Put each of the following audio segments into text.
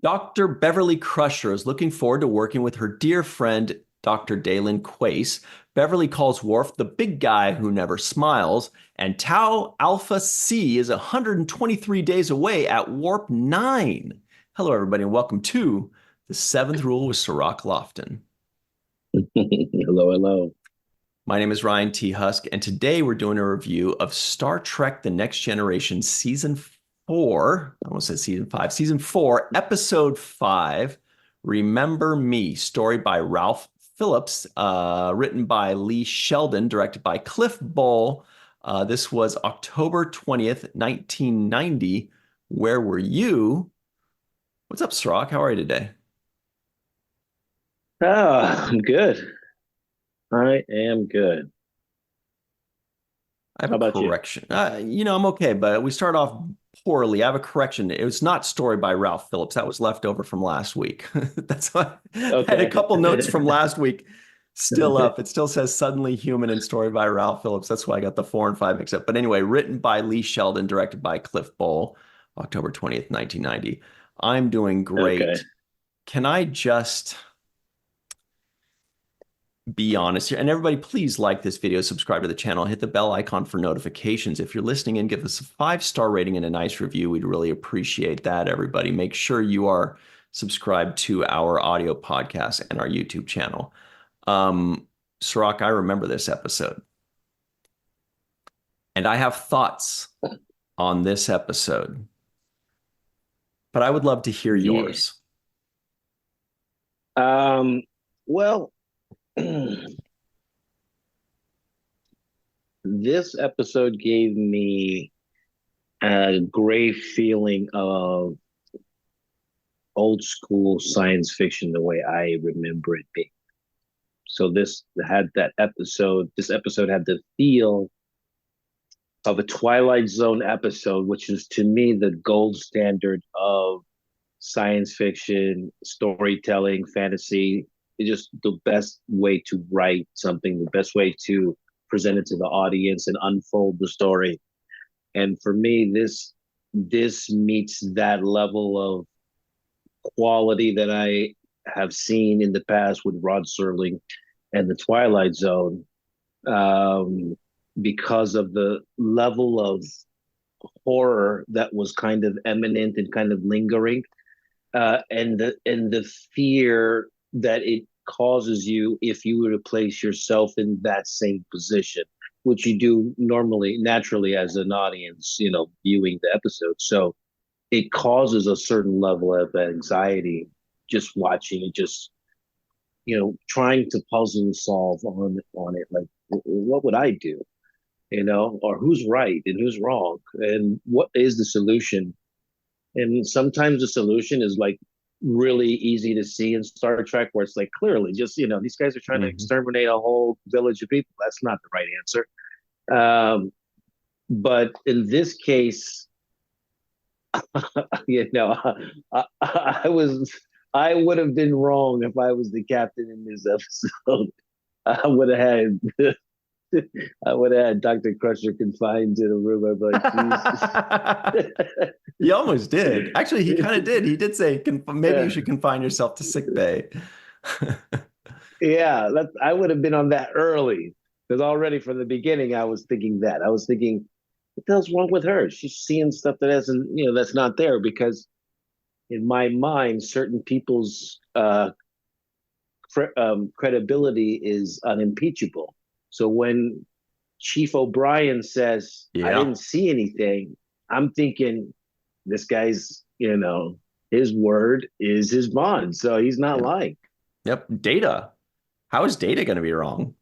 Dr. Beverly Crusher is looking forward to working with her dear friend, Dr. Dalen Quace. Beverly calls Worf the big guy who never smiles, and Tau Alpha C is 123 days away at Warp 9. Hello, everybody, and welcome to The Seventh Rule with Cirroc Lofton. Hello, hello. My name is Ryan T. Husk, and today we're doing a review of Star Trek The Next Generation Season 4. I almost said Season 5. Season 4, Episode 5, Remember Me, story by Ralph Phillips, written by Lee Sheldon, directed by Cliff Bole. This was October 20th, 1990. Where were you? What's up, Srock? How are you today? I'm good. I am good. I have How a about you? correction. I'm okay, but we start off poorly. I have a correction. It was not story by Ralph Phillips. That was left over from last week. That's why I had a Okay. couple notes from last week still up. It still says Suddenly Human and story by Ralph Phillips. That's why I got the 4 and 5 mixed up. But anyway, written by Lee Sheldon, directed by Cliff Bole, October 20th, 1990. I'm doing Okay. great. Can I just be honest here? And everybody, please like this video, subscribe to the channel, hit the bell icon for notifications. If you're listening in, give us a 5-star rating and a nice review. We'd really appreciate that, everybody. Make sure you are subscribed to our audio podcast and our YouTube channel. Cirroc, I remember this episode. And I have thoughts on this episode. But I would love to hear Yeah. yours. Well, this episode gave me a great feeling of old school science fiction the way I remember it being. So this episode had the feel of a Twilight Zone episode, which is to me the gold standard of science fiction, storytelling, fantasy. It's just the best way to write something, the best way to present it to the audience and unfold the story. And for me, this meets that level of quality that I have seen in the past with Rod Serling and the Twilight Zone, um, because of the level of horror that was kind of eminent and kind of lingering, and the fear that it causes you if you were to place yourself in that same position, which you do normally, naturally, as an audience, viewing the episode. So it causes a certain level of anxiety just watching it, just trying to puzzle solve on it. Like, what would I do? Or who's right and who's wrong, and what is the solution? And sometimes the solution is like really easy to see in Star Trek, where it's like clearly just, these guys are trying to Mhm. exterminate a whole village of people. That's not the right answer. But in this case, you know, I would have been wrong if I was the captain in this episode. I would have had I would have had Dr. Crusher confined to the room. I'd be like, please. He almost did. Actually, he kind of did. He did say, maybe you Yeah, should confine yourself to sick bay. yeah, I would have been on that early, because already from the beginning I was thinking that. I was thinking, what the hell's wrong with her? She's seeing stuff that hasn't, that's not there, because in my mind, certain people's credibility is unimpeachable. So when Chief O'Brien says, I Yeah. didn't see anything, I'm thinking this guy's, his word is his bond. So he's not Yep. lying. Yep. Data. How is Data going to be wrong?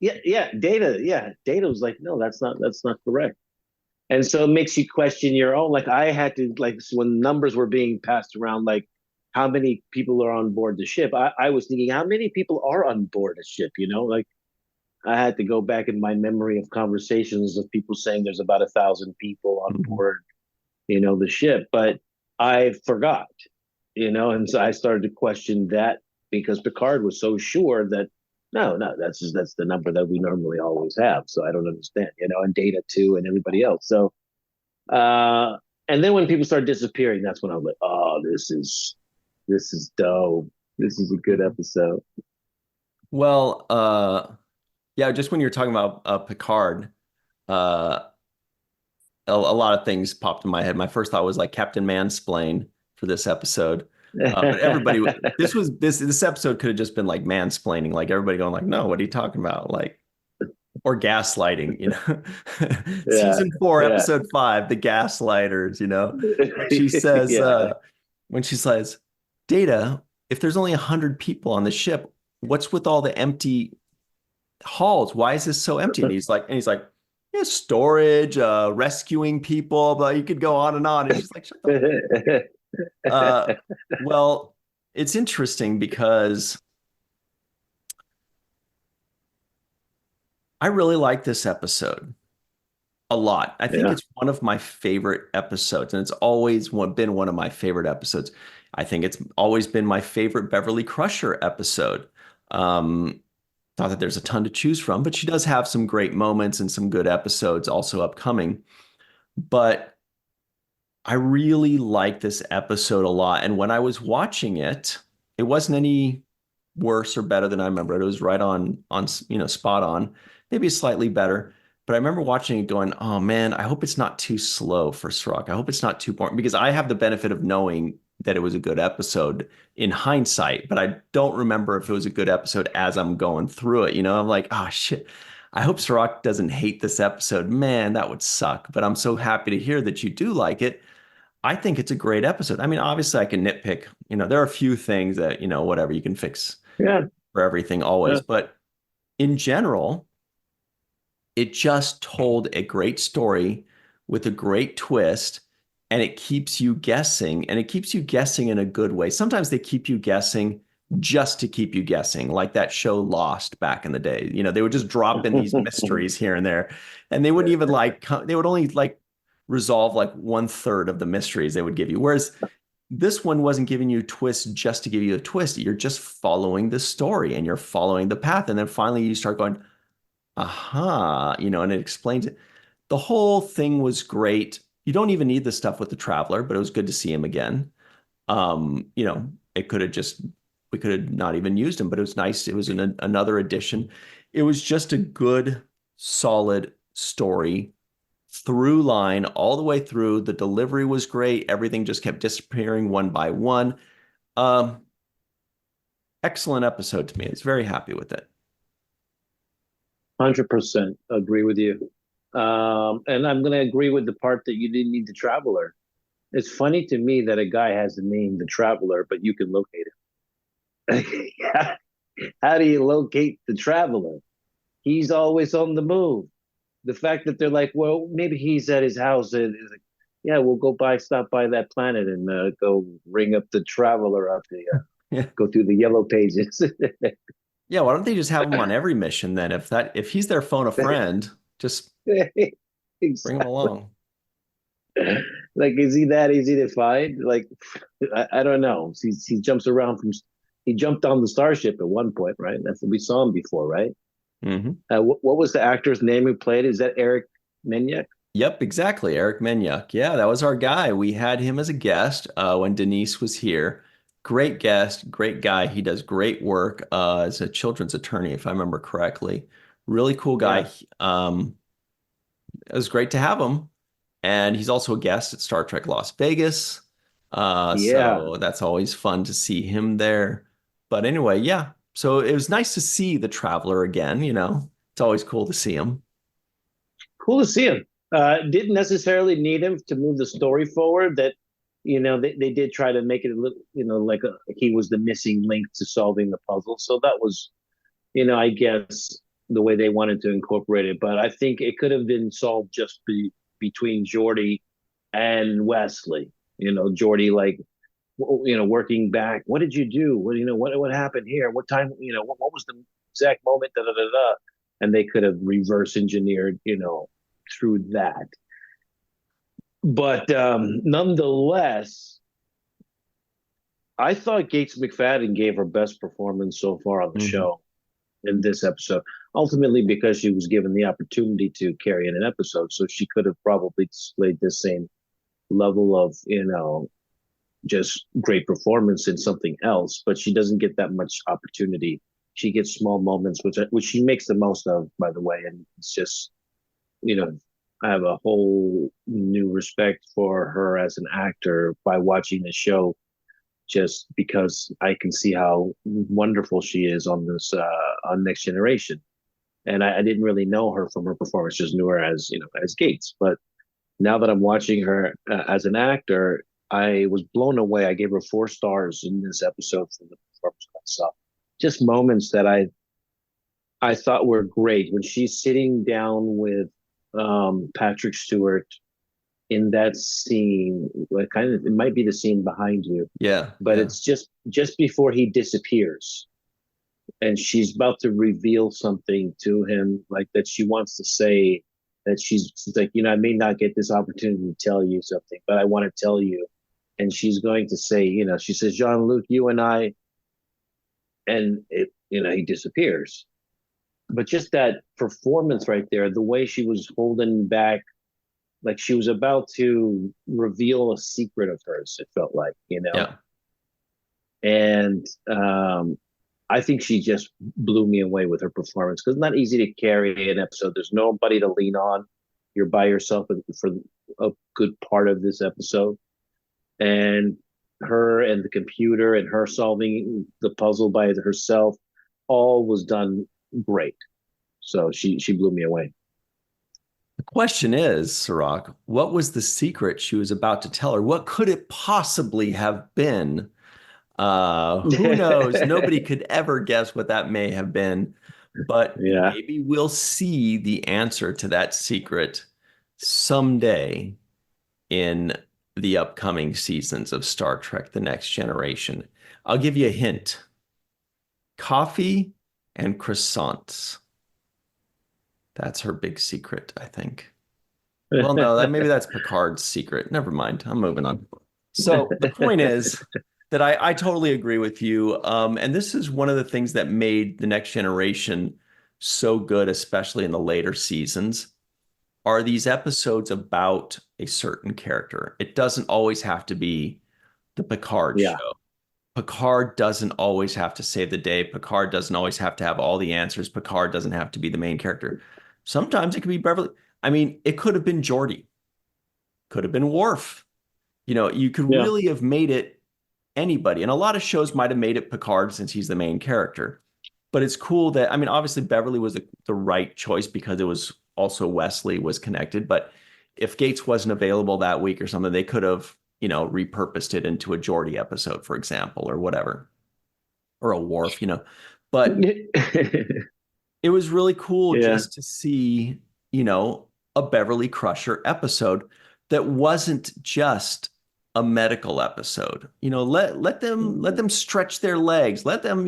Yeah, yeah. Data was like, no, that's not correct. And so it makes you question your own. Like, I had to, like, when numbers were being passed around, like how many people are on board the ship, I was thinking, how many people are on board a ship? Like, I had to go back in my memory of conversations of people saying there's about 1,000 people on Mhm. board, the ship. But I forgot, and so I started to question that, because Picard was so sure that no, that's the number that we normally always have. So I don't understand, and Data too, and everybody else. So, uh, And then when people start disappearing, that's when I was like, oh, this is dope. This is a good episode. Well, yeah, just when you're talking about Picard, uh, a lot of things popped in my head. My first thought was like Captain Mansplain for this episode. But everybody, this episode could have just been like mansplaining, like everybody going like, no, what are you talking about? Like, or gaslighting, you know. Yeah, Season 4, yeah, episode 5, the gaslighters, you know. When she says, yeah. when she says, Data, if there's only 100 people on the ship, what's with all the empty halls? Why is this so empty? And he's like, yeah, storage, rescuing people, but you could go on and on. And she's like, shut the uh, well, it's interesting because I really like this episode a lot. I think Yeah. it's one of my favorite episodes, and it's always been one of my favorite episodes. I think it's always been my favorite Beverly Crusher episode. Um, Not that there's a ton to choose from, but she does have some great moments and some good episodes also upcoming. But I really like this episode a lot. And when I was watching it, it wasn't any worse or better than I remember it. It was right on, spot on, maybe slightly better. But I remember watching it going, oh man, I hope it's not too slow for Cirroc. I hope it's not too boring because I have the benefit of knowing that it was a good episode in hindsight, but I don't remember if it was a good episode as I'm going through it. You know, I'm like, oh shit. I hope Cirroc doesn't hate this episode. Man, that would suck. But I'm so happy to hear that you do like it. I think it's a great episode. I mean, obviously I can nitpick, there are a few things that, whatever you can fix Yeah. for everything Yeah. always, but in general, it just told a great story with a great twist and it keeps you guessing and it keeps you guessing in a good way. Sometimes they keep you guessing just to keep you guessing, like that show Lost back in the day. They would just drop in these mysteries here and there and they wouldn't even they would only resolve like 1/3 of the mysteries they would give you. Whereas this one wasn't giving you a twist just to give you a twist. You're just following the story and you're following the path. And then finally you start going, aha, and it explains it. The whole thing was great. You don't even need the stuff with the traveler, but it was good to see him again. It could have just, we could have not even used him, but it was nice. It was another addition. It was just a good, solid story through line all the way through. The delivery was great. Everything just kept disappearing one by one. Um, Excellent episode to me. I was very happy with it. 100% agree with you. And I'm going to agree with the part that you didn't need the traveler. It's funny to me that a guy has the name the traveler, but you can locate him. How do you locate the traveler? He's always on the move. The fact that they're like, well, maybe he's at his house and is like, yeah, we'll stop by that planet and go ring up the traveler up there, Yeah. go through the yellow pages. Yeah, why don't they just have him on every mission then? If he's their phone a friend, just bring him Exactly. along. Like, is he that easy to find? Like, I don't know. He jumps around he jumped on the starship at one point, right? That's we saw him before, right? Hmm. What was the actor's name who played it? Is that Eric Menyak? Yep, exactly. Eric Menyuk. Yeah, that was our guy. We had him as a guest when Denise was here. Great guest, great guy. He does great work as a children's attorney, if I remember correctly. Really cool Yeah. guy. It was great to have him. And he's also a guest at Star Trek Las Vegas. Yeah. So that's always fun to see him there. But anyway, yeah. So it was nice to see the Traveler again, It's always cool to see him. Cool to see him. Didn't necessarily need him to move the story forward. That they did try to make it a little, like he was the missing link to solving the puzzle. So that was, I guess the way they wanted to incorporate it. But I think it could have been solved just between Geordi and Wesley. Geordi like, working back. What did you do? What happened here? What time? What was the exact moment? Da da da da. And they could have reverse engineered, through that. But nonetheless, I thought Gates McFadden gave her best performance so far on the Mhm. show in this episode. Ultimately, because she was given the opportunity to carry in an episode, so she could have probably displayed the same level of, just great performance in something else, but she doesn't get that much opportunity. She gets small moments, which she makes the most of, by the way. And it's just, you know, I have a whole new respect for her as an actor by watching the show, just because I can see how wonderful she is on this on Next Generation. And I didn't really know her from her performance; just knew her as as Gates. But now that I'm watching her as an actor, I was blown away. I gave her 4 stars in this episode for the performance myself. Just moments that I thought were great when she's sitting down with Patrick Stewart in that scene. Like kind of, it might be the scene behind you, Yeah, but yeah, it's just before he disappears, and she's about to reveal something to him, like that she wants to say. That she's like, I may not get this opportunity to tell you something, but I want to tell you. And she's going to say, she says, Jean-Luc, you and I, and he disappears. But just that performance right there, the way she was holding back, like she was about to reveal a secret of hers, it felt like. yeah. And I think she just blew me away with her performance, because it's not easy to carry an episode. There's nobody to lean on. You're by yourself for a good part of this episode. And her and the computer and her solving the puzzle by herself, all was done great. So she blew me away. The question is, Cirroc, what was the secret she was about to tell her? What could it possibly have been? Who knows? Nobody could ever guess what that may have been, but Yeah. maybe we'll see the answer to that secret someday in the upcoming seasons of Star Trek: The Next Generation. I'll give you a hint. Coffee and croissants. That's her big secret, I think. Well, no, maybe that's Picard's secret. Never mind. I'm moving on. So the point is that I totally agree with you. And this is one of the things that made The Next Generation so good, especially in the later seasons, are these episodes about a certain character. It doesn't always have to be the Picard Yeah. show. Picard doesn't always have to save the day. Picard doesn't always have to have all the answers. Picard doesn't have to be the main character. Sometimes it could be Beverly. I mean, it could have been Geordi, could have been Worf. You could Yeah. really have made it anybody. And a lot of shows might have made it Picard since he's the main character. But it's cool that, I mean, obviously Beverly was the right choice because it was also Wesley was connected. But if Gates wasn't available that week or something, they could have, repurposed it into a Geordi episode, for example, or whatever, or a Worf. But it was really cool Yeah. just to see, a Beverly Crusher episode that wasn't just a medical episode. Let them stretch their legs, let them,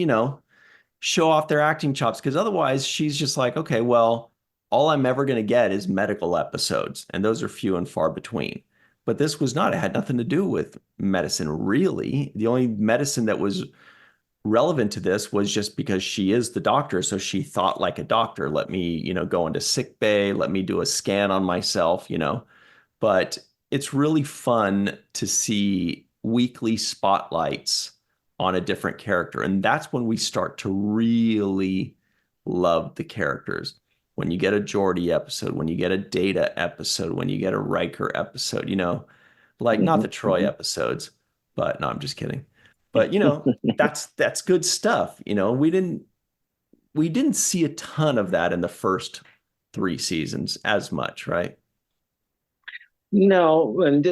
show off their acting chops, because otherwise she's just like, okay, well, all I'm ever going to get is medical episodes, and those are few and far between. But this was not, it had nothing to do with medicine, really. The only medicine that was relevant to this was just because she is the doctor. So she thought like a doctor. Let me, go into sick bay, let me do a scan on myself. But it's really fun to see weekly spotlights on a different character. And that's when we start to really love the characters. When you get a Geordi episode, when you get a Data episode, when you get a Riker episode, like not Hmm. the Troy Hmm. episodes, but no, I'm just kidding. But that's good stuff. We didn't see a ton of that in the first 3 seasons as much, right? No, and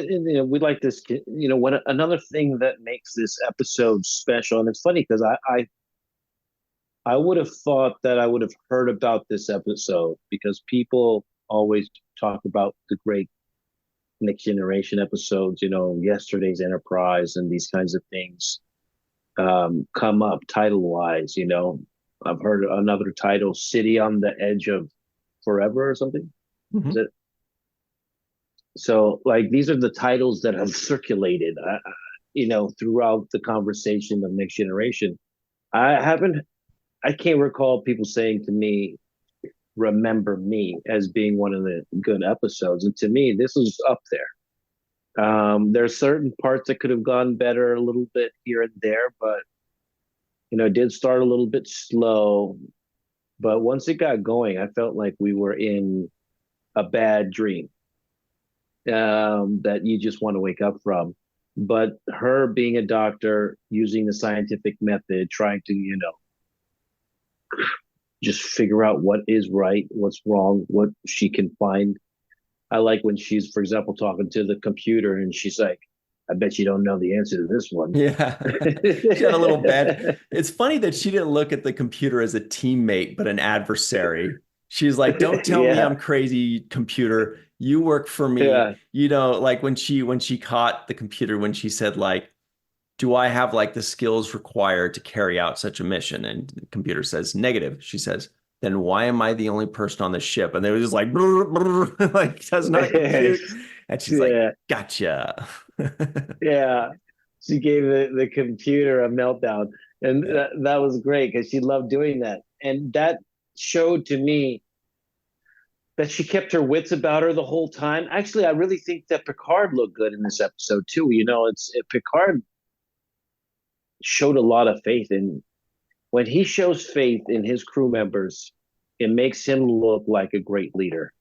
we like this. What another thing that makes this episode special, and it's funny because I would have thought that I would have heard about this episode, because people always talk about the great Next Generation episodes, Yesterday's Enterprise and these kinds of things come up title wise. I've heard another title, City on the Edge of Forever or something. Is Mhm. it? So, like, these are the titles that have circulated, throughout the conversation of Next Generation. I haven't, I can't recall people saying to me, "Remember Me" as being one of the good episodes. And to me, this is up there. There's certain parts that could have gone better a little bit here and there, but it did start a little bit slow. But once it got going, I felt like we were in a bad dream that you just want to wake up from. But her being a doctor, using the scientific method, trying to, just figure out what is right, what's wrong, what she can find. I like when she's, for example, talking to the computer and she's like, I bet you don't know the answer to this one. Yeah. She had a little bed. It's funny that she didn't look at the computer as a teammate, but an adversary. She's like, don't tell me I'm crazy, computer. You work for me. Yeah. Like when she caught the computer, when she said, like, do I have like the skills required to carry out such a mission? And the computer says negative. She says, then why am I the only person on the ship? And they were just like, brr, brr, like does not compute. And she's like, gotcha. Yeah. She gave the computer a meltdown. And that was great because she loved doing that. And that showed to me that she kept her wits about her the whole time. Actually, I really think that Picard looked good in this episode too. Picard showed a lot of faith in. When he shows faith in his crew members, it makes him look like a great leader.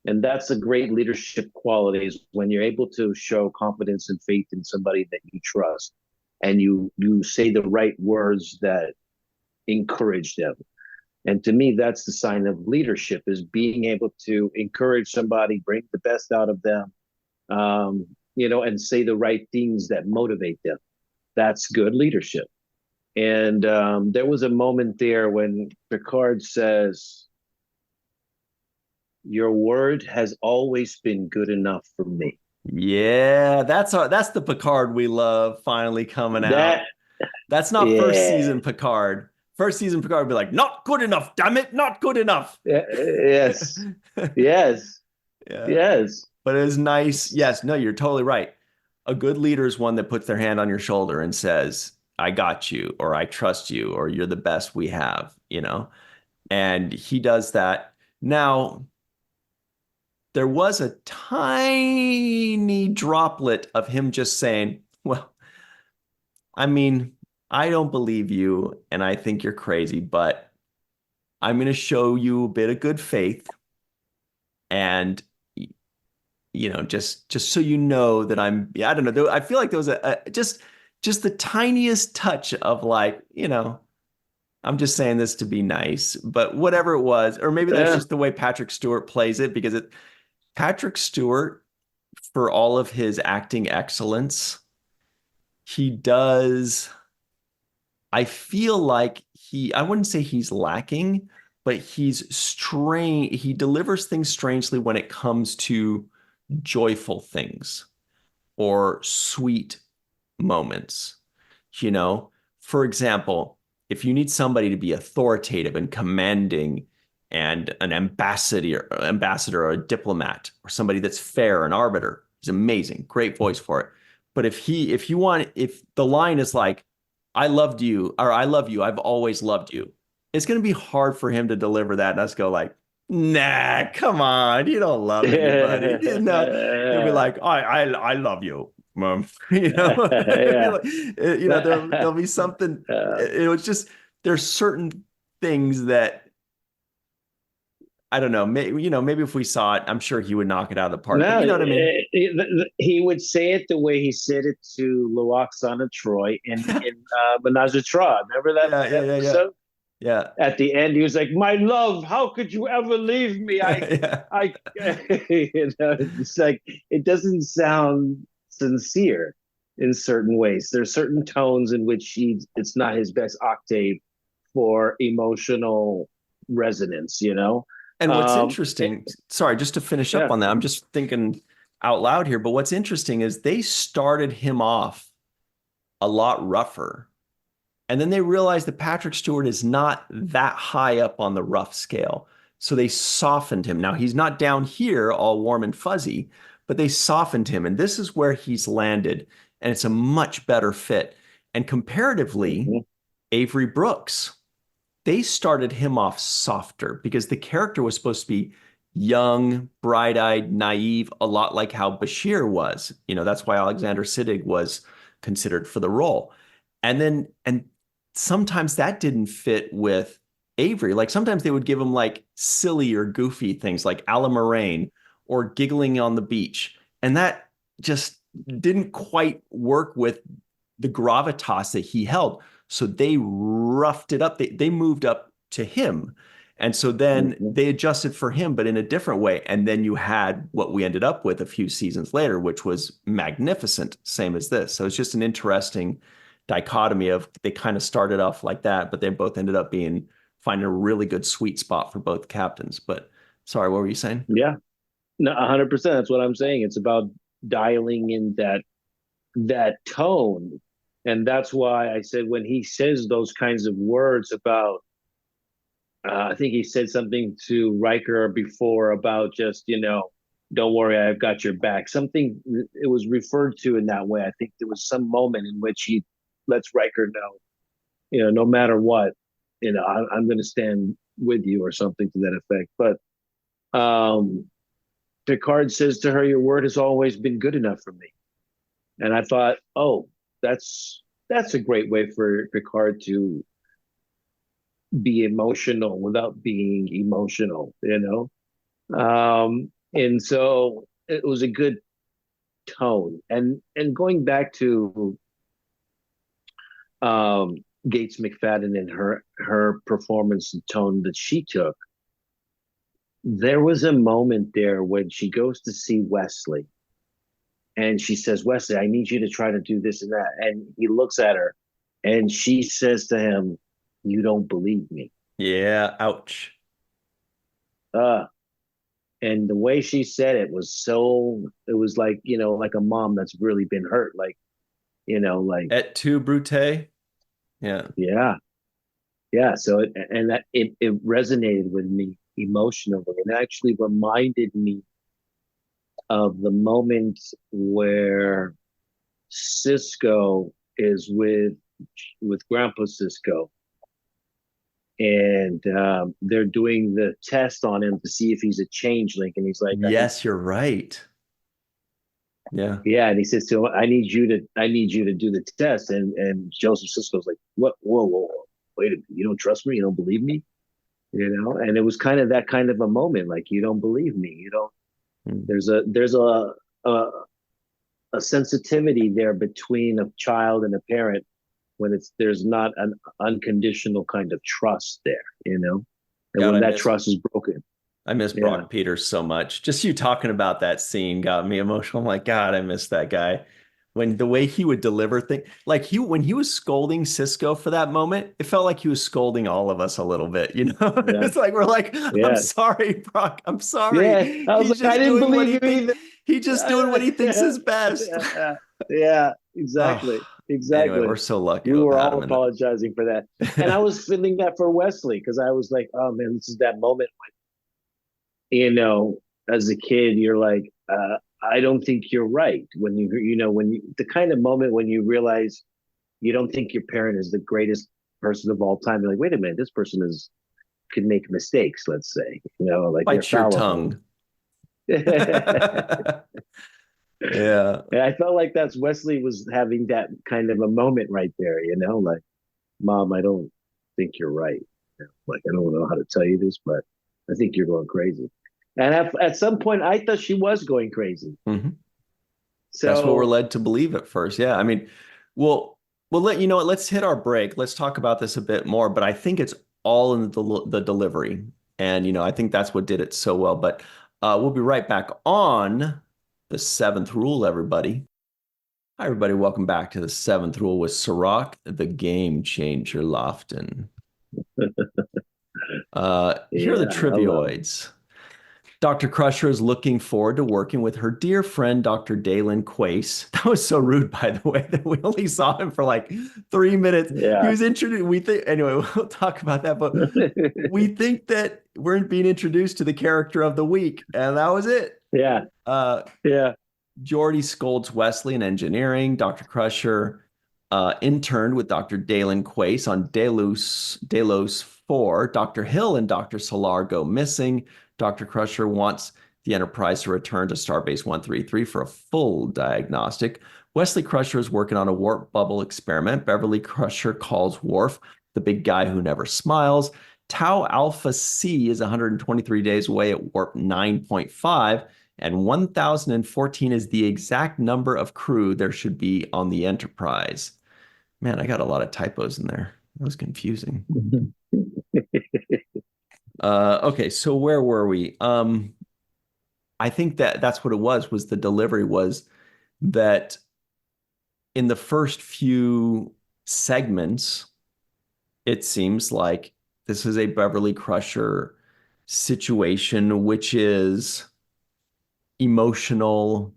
And that's a great leadership quality, is when you're able to show confidence and faith in somebody that you trust, and you say the right words that encourage them. And to me, that's the sign of leadership, is being able to encourage somebody, bring the best out of them, and say the right things that motivate them. That's good leadership. And there was a moment there when Picard says, your word has always been good enough for me. Yeah, that's the Picard we love finally coming out. That's not first season Picard. First season Picard would be like, not good enough, damn it, not good enough. Yes. Yes. Yeah. Yes. But it was nice. Yes, no, you're totally right. A good leader is one that puts their hand on your shoulder and says, I got you, or I trust you, or you're the best we have, and he does that. Now, there was a tiny droplet of him just saying, well, I mean, I don't believe you, and I think you're crazy, but I'm going to show you a bit of good faith, and just so you know that I don't know. I feel like there was just the tiniest touch of like, I'm just saying this to be nice, but whatever it was, or maybe that's just the way Patrick Stewart plays it, because Patrick Stewart, for all of his acting excellence, he does, I feel like I wouldn't say he's lacking, but he's strange. He delivers things strangely when it comes to joyful things or sweet moments. For example, if you need somebody to be authoritative and commanding and an ambassador or a diplomat, or somebody that's fair, an arbiter, he's amazing, great voice for it. But if the line is like, I loved you, or I love you, I've always loved you, it's going to be hard for him to deliver that and us go like, nah, come on, you don't love anybody. He'll be like, I love you. Mom, there'll be something. It was just, there's certain things that I don't know. Maybe if we saw it, I'm sure he would knock it out of the park. No, but you know what I mean? He would say it the way he said it to Loaxana Troy in Menage a Trois. Remember that episode? Yeah. At the end, he was like, "My love, how could you ever leave me?" It's like, it doesn't sound sincere in certain ways. There's certain tones in which it's not his best octave for emotional resonance, And what's interesting, sorry, just to finish up on that, I'm just thinking out loud here, but what's interesting is they started him off a lot rougher. And then they realized that Patrick Stewart is not that high up on the rough scale. So they softened him. Now, he's not down here all warm and fuzzy, but they softened him. And this is where he's landed. And it's a much better fit. And comparatively, Avery Brooks, they started him off softer because the character was supposed to be young, bright-eyed, naive, a lot like how Bashir was. That's why Alexander Siddig was considered for the role. And sometimes that didn't fit with Avery. Like sometimes they would give him like silly or goofy things like a la Moraine or giggling on the beach. And that just didn't quite work with the gravitas that he held. So they roughed it up. They moved up to him. And so then they adjusted for him, but in a different way. And then you had what we ended up with a few seasons later, which was magnificent, same as this. So it's just an interesting dichotomy of they kind of started off like that, but they both ended up finding a really good sweet spot for both captains. But sorry, what were you saying? Yeah, no, 100%. That's what I'm saying. It's about dialing in that tone, and that's why I said when he says those kinds of words about, I think he said something to Riker before about just don't worry, I've got your back. Something it was referred to in that way. I think there was some moment in which he lets Riker know, no matter what, I'm going to stand with you or something to that effect. But Picard says to her, your word has always been good enough for me. And I thought, oh, that's a great way for Picard to be emotional without being emotional, and so it was a good tone. And going back to Gates McFadden and her performance and tone that she took, there was a moment there when she goes to see Wesley and she says, Wesley, I need you to try to do this and that. And he looks at her and she says to him, you don't believe me. Yeah, ouch. And the way she said it was like, like a mom that's really been hurt. Like, like. Et tu, Brute? Yeah. Yeah. Yeah. So, it resonated with me emotionally and actually reminded me of the moment where Sisko is with Grandpa Sisko, and they're doing the test on him to see if he's a changeling, and he's like, yes, you're right. Yeah. Yeah, and he says to him, I need you to do the test. And Joseph Sisko's like, what? Whoa. Wait a minute, you don't trust me? You don't believe me? And it was kind of that kind of a moment, like, you don't believe me. You don't. There's a sensitivity there between a child and a parent when there's not an unconditional kind of trust there, and when that trust is broken. I miss Brock Peters so much. Just you talking about that scene got me emotional. I'm like, God, I miss that guy. When the way he would deliver things, like when he was scolding Sisko for that moment, it felt like he was scolding all of us a little bit, Yeah. It's like, we're like, I'm sorry, Brock. I'm sorry. Yeah. I was like, I didn't believe you either. He's just doing what he thinks is best. Yeah, exactly. Exactly. Anyway, we're so lucky. We were all apologizing for that. And I was feeling that for Wesley, because I was like, oh man, this is that moment when, as a kid, you're like, I don't think you're right. When the kind of moment when you realize you don't think your parent is the greatest person of all time. You're like, wait a minute, this person could make mistakes, let's say, like, bite your tongue. Yeah. And I felt like that's Wesley was having that kind of a moment right there, like, Mom, I don't think you're right. Like, I don't know how to tell you this, but I think you're going crazy. And at some point, I thought she was going crazy. Mm-hmm. So that's what we're led to believe at first. Yeah. I mean, we'll let you know what. Let's hit our break. Let's talk about this a bit more. But I think it's all in the delivery, and I think that's what did it so well. But we'll be right back on the Seventh Rule, everybody. Hi, everybody. Welcome back to the Seventh Rule with Cirroc, the Game Changer Lofton. Here are the trivioids. Dr. Crusher is looking forward to working with her dear friend, Dr. Dalen Quace. That was so rude, by the way, that we only saw him for like 3 minutes. Yeah. He was introduced. Anyway, we'll talk about that, but we think that we're being introduced to the character of the week, and that was it. Yeah. Geordi scolds Wesley in engineering. Dr. Crusher interned with Dr. Dalen Quace on Delos 4. Dr. Hill and Dr. Solar go missing. Dr. Crusher wants the Enterprise to return to Starbase 133 for a full diagnostic. Wesley Crusher is working on a warp bubble experiment. Beverly Crusher calls Worf the big guy who never smiles. Tau Alpha C is 123 days away at warp 9.5, and 1014 is the exact number of crew there should be on the Enterprise. Man, I got a lot of typos in there. That was confusing. Okay, so where were we? I think that's what it was the delivery was that in the first few segments, it seems like this is a Beverly Crusher situation, which is emotional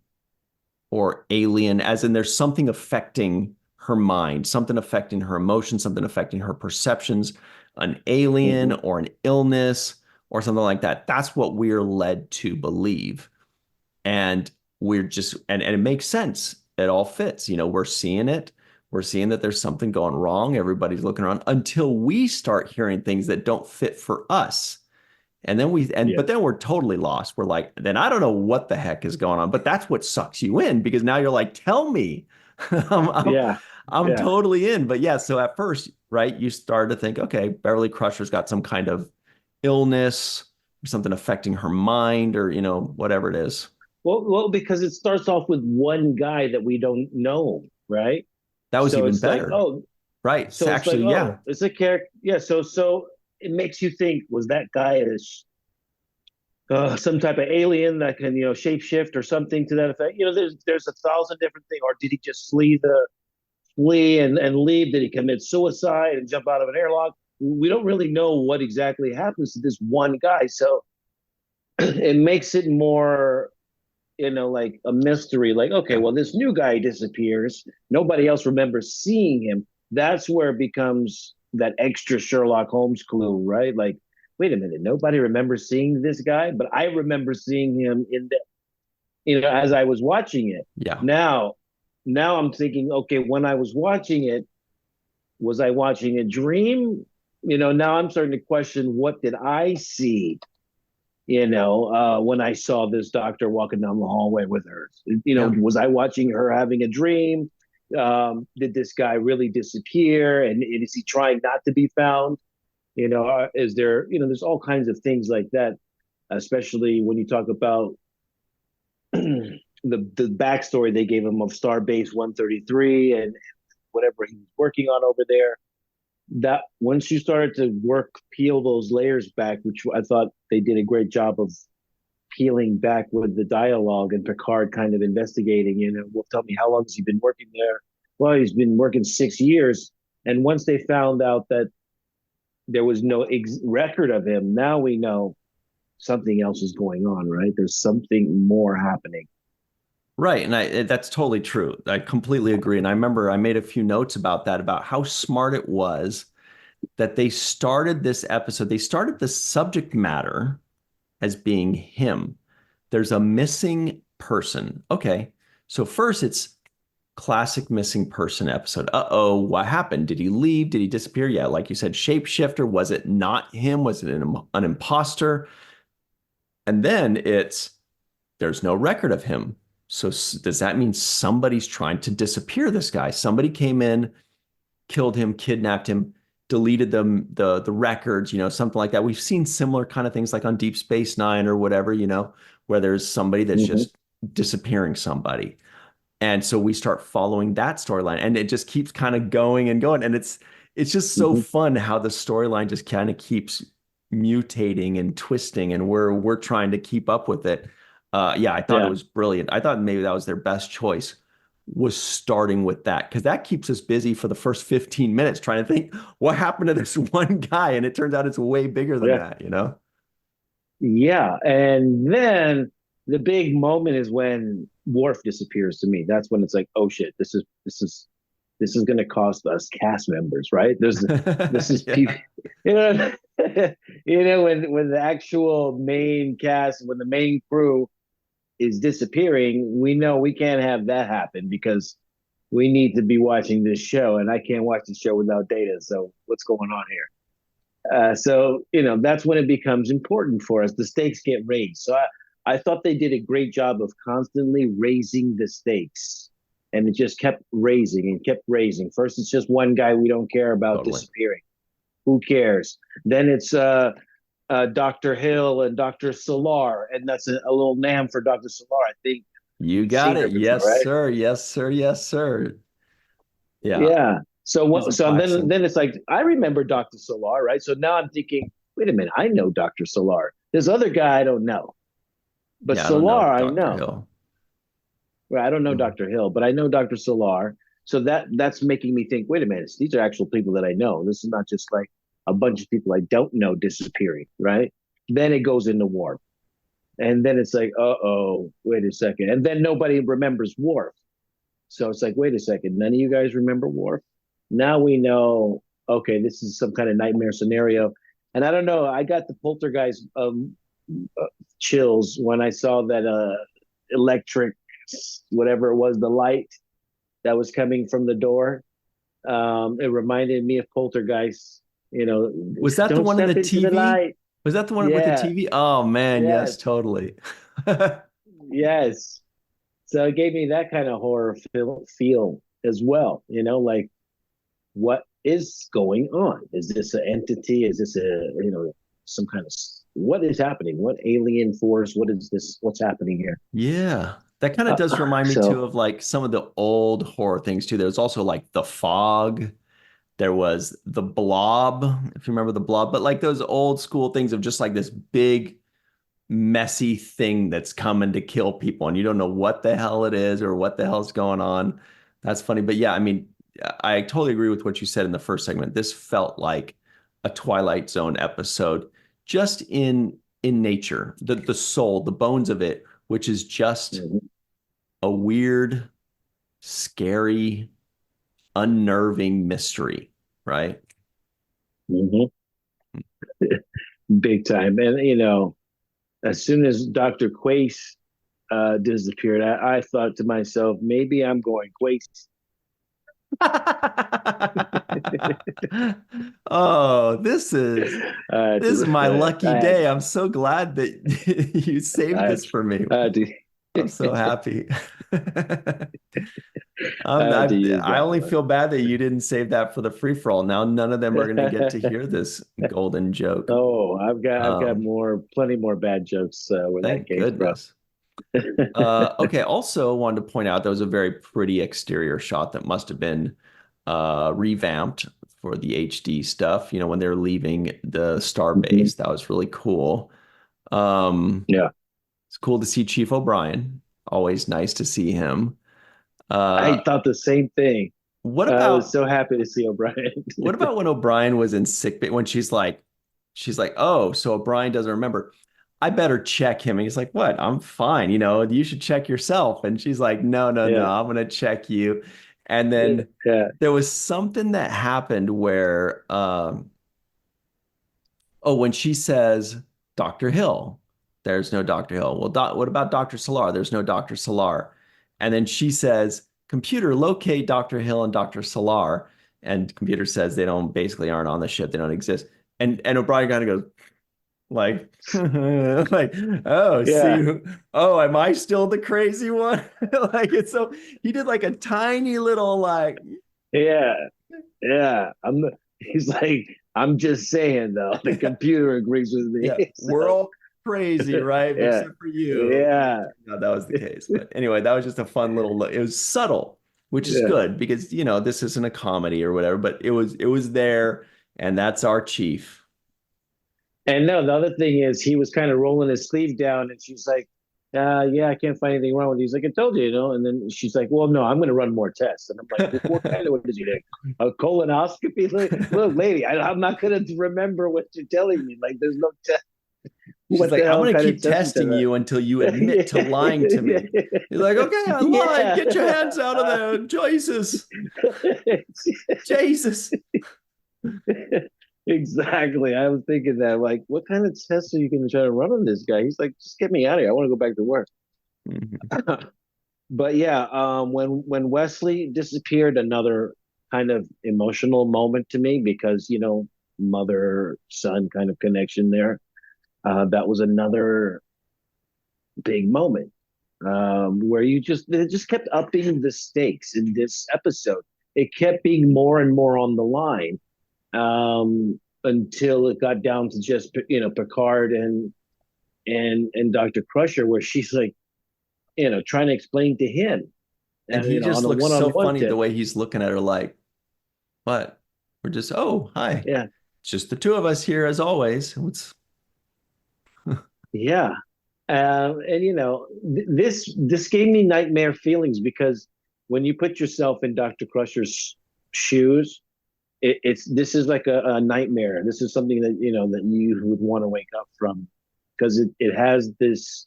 or alien, as in there's something affecting her mind, something affecting her emotions, something affecting her perceptions, an alien or an illness or something like that. That's what we're led to believe. And we're just, and it makes sense. It all fits. We're seeing it. We're seeing that there's something going wrong. Everybody's looking around until we start hearing things that don't fit for us. And then but then we're totally lost. We're like, then I don't know what the heck is going on. But that's what sucks you in, because now you're like, tell me. I'm totally in. But yeah, so at first, right, you start to think, okay, Beverly Crusher's got some kind of illness, something affecting her mind, or whatever it is. Well, because it starts off with one guy that we don't know, right? That was even better. Like, oh, right. So actually, it's like, it's a character. Yeah. So it makes you think, was that guy some type of alien that can, shapeshift or something to that effect? There's 1,000 different things. Or did he just flee and leave? Did he commit suicide and jump out of an airlock? We don't really know what exactly happens to this one guy. So it makes it more, like a mystery. Like, okay, well, this new guy disappears. Nobody else remembers seeing him. That's where it becomes that extra Sherlock Holmes clue, right? Like, wait a minute, nobody remembers seeing this guy, but I remember seeing him in as I was watching it. Yeah. Now I'm thinking, okay, when I was watching it, was I watching a dream? Now I'm starting to question, what did I see? When I saw this doctor walking down the hallway with her, was I watching her having a dream? Did this guy really disappear? And is he trying not to be found? Is there, there's all kinds of things like that, especially when you talk about the backstory they gave him of Starbase 133 and whatever he was working on over there. That once you started to peel those layers back, which I thought they did a great job of peeling back with the dialogue and Picard kind of investigating, well, tell me, how long has he been working there? Well, he's been working 6 years. And once they found out that there was no record of him, now we know something else is going on, right? There's something more happening. Right. And that's totally true. I completely agree. And I remember I made a few notes about that, about how smart it was that they started this episode. They started the subject matter as being him. There's a missing person. Okay. So first it's classic missing person episode. Uh-oh, what happened? Did he leave? Did he disappear? Yeah, like you said, shapeshifter. Was it not him? Was it an imposter? And then there's no record of him. So does that mean somebody's trying to disappear this guy? Somebody came in, killed him, kidnapped him, deleted the records, something like that. We've seen similar kind of things like on Deep Space Nine or whatever, where there's somebody that's just disappearing somebody. And so we start following that storyline, and it just keeps kind of going and going. And it's just so fun how the storyline just kind of keeps mutating and twisting, and we're trying to keep up with it. I thought it was brilliant. I thought maybe that was their best choice, was starting with that, because that keeps us busy for the first 15 minutes trying to think what happened to this one guy, and it turns out it's way bigger than that, Yeah, and then the big moment is when Worf disappears. To me, that's when it's like, oh shit, this is going to cost us cast members, right? This is people, when the actual main cast, when the main crew is disappearing, we know we can't have that happen, because we need to be watching this show, and I can't watch the show without data. So what's going on here? So, that's when it becomes important for us. The stakes get raised. So I thought they did a great job of constantly raising the stakes. And it just kept raising and kept raising. First, it's just one guy we don't care about Totally. disappearing. Who cares? Then it's Dr. Hill and Dr. Solar, and that's a little nam for Dr. Solar. I think You you've got seen her it. before, Yes, right? sir. Yes, sir. Yes, sir. Yeah. Yeah. So He's what? a So black then, suit. then it's like I remember Dr. Solar, right? So now I'm thinking, wait a minute, I know Dr. Solar. This other guy I don't know, but Yeah, I don't know Solar I Dr. know. Hill. Well, I don't know Mhm. Dr. Hill, but I know Dr. Solar. So that's making me think, wait a minute, these are actual people that I know. This is not just like a bunch of people I don't know disappearing, right? Then it goes into war. And then it's like, uh-oh, wait a second. And then nobody remembers Worf. So it's like, wait a second, none of you guys remember Worf? Now we know, okay, this is some kind of nightmare scenario. And I don't know, I got the poltergeist uh, chills when I saw that electric, whatever it was, the light that was coming from the door. It reminded me of poltergeist, you know, Was that the don't one in the step into the TV? light. Was that the one with the Yeah, TV? Oh man, yes, yes, totally. yes. So it gave me that kind of horror feel as well. Like what is going on? Is this an entity? Is this some kind of what is happening? What alien force? What is this? What's happening here? Yeah. That kind of does remind me too So of like some of the old horror things too. There was also like The Fog. There was The Blob, if you remember The Blob, but like those old school things of just like this big messy thing that's coming to kill people and you don't know what the hell it is or what the hell's going on. That's funny. But yeah, I mean, I totally agree with what you said in the first segment. This felt like a Twilight Zone episode just in nature, the soul, the bones of it, which is just mhm, a weird, scary, unnerving mystery, right? mhm, big time. And as soon as Dr. Quace disappeared, I thought to myself, maybe I'm going Quace. Oh, this is my lucky I had, day. I'm so glad that you saved I this for me. had to, I'm so happy. I had to use I that only one. feel bad that you didn't save that for the free for all. Now none of them are going to get to hear this golden joke. Oh, I've got Um, plenty more bad jokes where that thank came from. goodness. Okay, also wanted to point out there was a very pretty exterior shot that must have been revamped for the HD stuff, when they're leaving the star Mhm. base. That was really cool. Um, Yeah, it's cool to see Chief O'Brien. Always nice to see him. I Uh, thought the same thing. what I was about so happy to see O'Brien. what about when O'Brien was in sick bay when she's like, oh, so O'Brien doesn't remember. I better check him. And he's like, what? I'm fine. You should check yourself. And she's like, no, no, no, Yeah, I'm gonna check you. And then yeah. there was something that happened where oh, when she says Dr. Hill, there's no Dr. Hill. Well, what about Dr. Solar? There's no Dr. Solar. And then she says, computer, locate Dr. Hill and Dr. Solar. And computer says they don't basically aren't on the ship, they don't exist. And O'Brien kind of goes, like, like, oh, Yeah, see, oh, am I still the crazy one? Like it's so he did like a tiny little like, yeah, yeah. He's like, I'm just saying though, the yeah, computer agrees with me. yeah, we're all crazy, right? Yeah, Except for you. yeah, No, that was the case. But anyway, that was just a fun little look. It was subtle, which is yeah. good because this isn't a comedy or whatever, but it was there, and that's our chief. And no, the other thing is he was kind of rolling his sleeve down, and she's like, yeah, I can't find anything wrong with you. He's like, I told you. And then she's like, well, no, I'm going to run more tests. And I'm like, well, what is he doing? A colonoscopy? Look, lady, I'm not going to remember what you're telling me. Like, there's no test. She's What the like, I'm hell gonna kind of keep test is testing you until you admit to lying to me. He's like, okay, I lied. that? Get your hands out of there. Jesus. Jesus. Exactly. I was thinking that, like, what kind of tests are you going to try to run on this guy? He's like, just get me out of here. I want to go back to work. Mhm. But yeah, when Wesley disappeared, another kind of emotional moment to me because mother-son kind of connection there. That was another big moment where it just kept upping the stakes in this episode. It kept being more and more on the line until it got down to just Picard and Dr. Crusher, where she's like, trying to explain to him, And he just on a looks so one-on-one funny tip. the way he's looking at her like, what? We're just, oh, hi. Yeah, It's just the two of us here as always. What's yeah. And this gave me nightmare feelings because when you put yourself in Dr. Crusher's shoes, this is like a nightmare. This is something that that you would want to wake up from, because it has this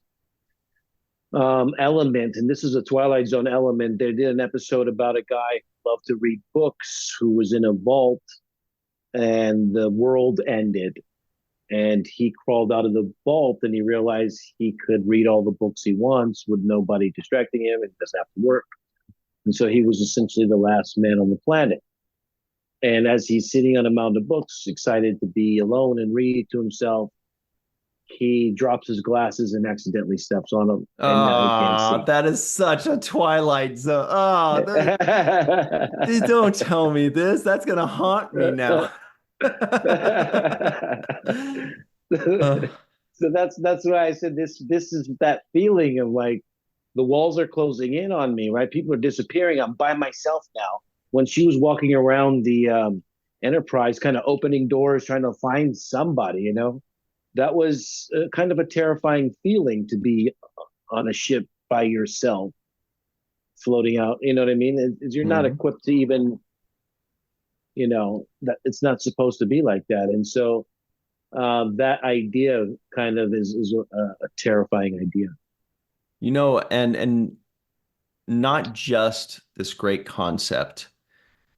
element, and this is a Twilight Zone element. They did an episode about a guy who loved to read books, who was in a vault, and the world ended, and he crawled out of the vault, and he realized he could read all the books he wants with nobody distracting him, and doesn't have to work. And so he was essentially the last man on the planet. And as he's sitting on a mountain of books, excited to be alone and read to himself, he drops his glasses and accidentally steps on them, and now he can't see. that is such a Twilight Zone. Don't tell me this. That's gonna haunt me now. So that's why I said this is that feeling of like the walls are closing in on me, right? People are disappearing. I'm by myself now. When she was walking around the Enterprise, kind of opening doors, trying to find somebody, that was kind of a terrifying feeling, to be on a ship by yourself, floating out. You know what I mean? You're not equipped to even, that it's not supposed to be like that. And so that idea kind of is a terrifying idea. And not just this great concept,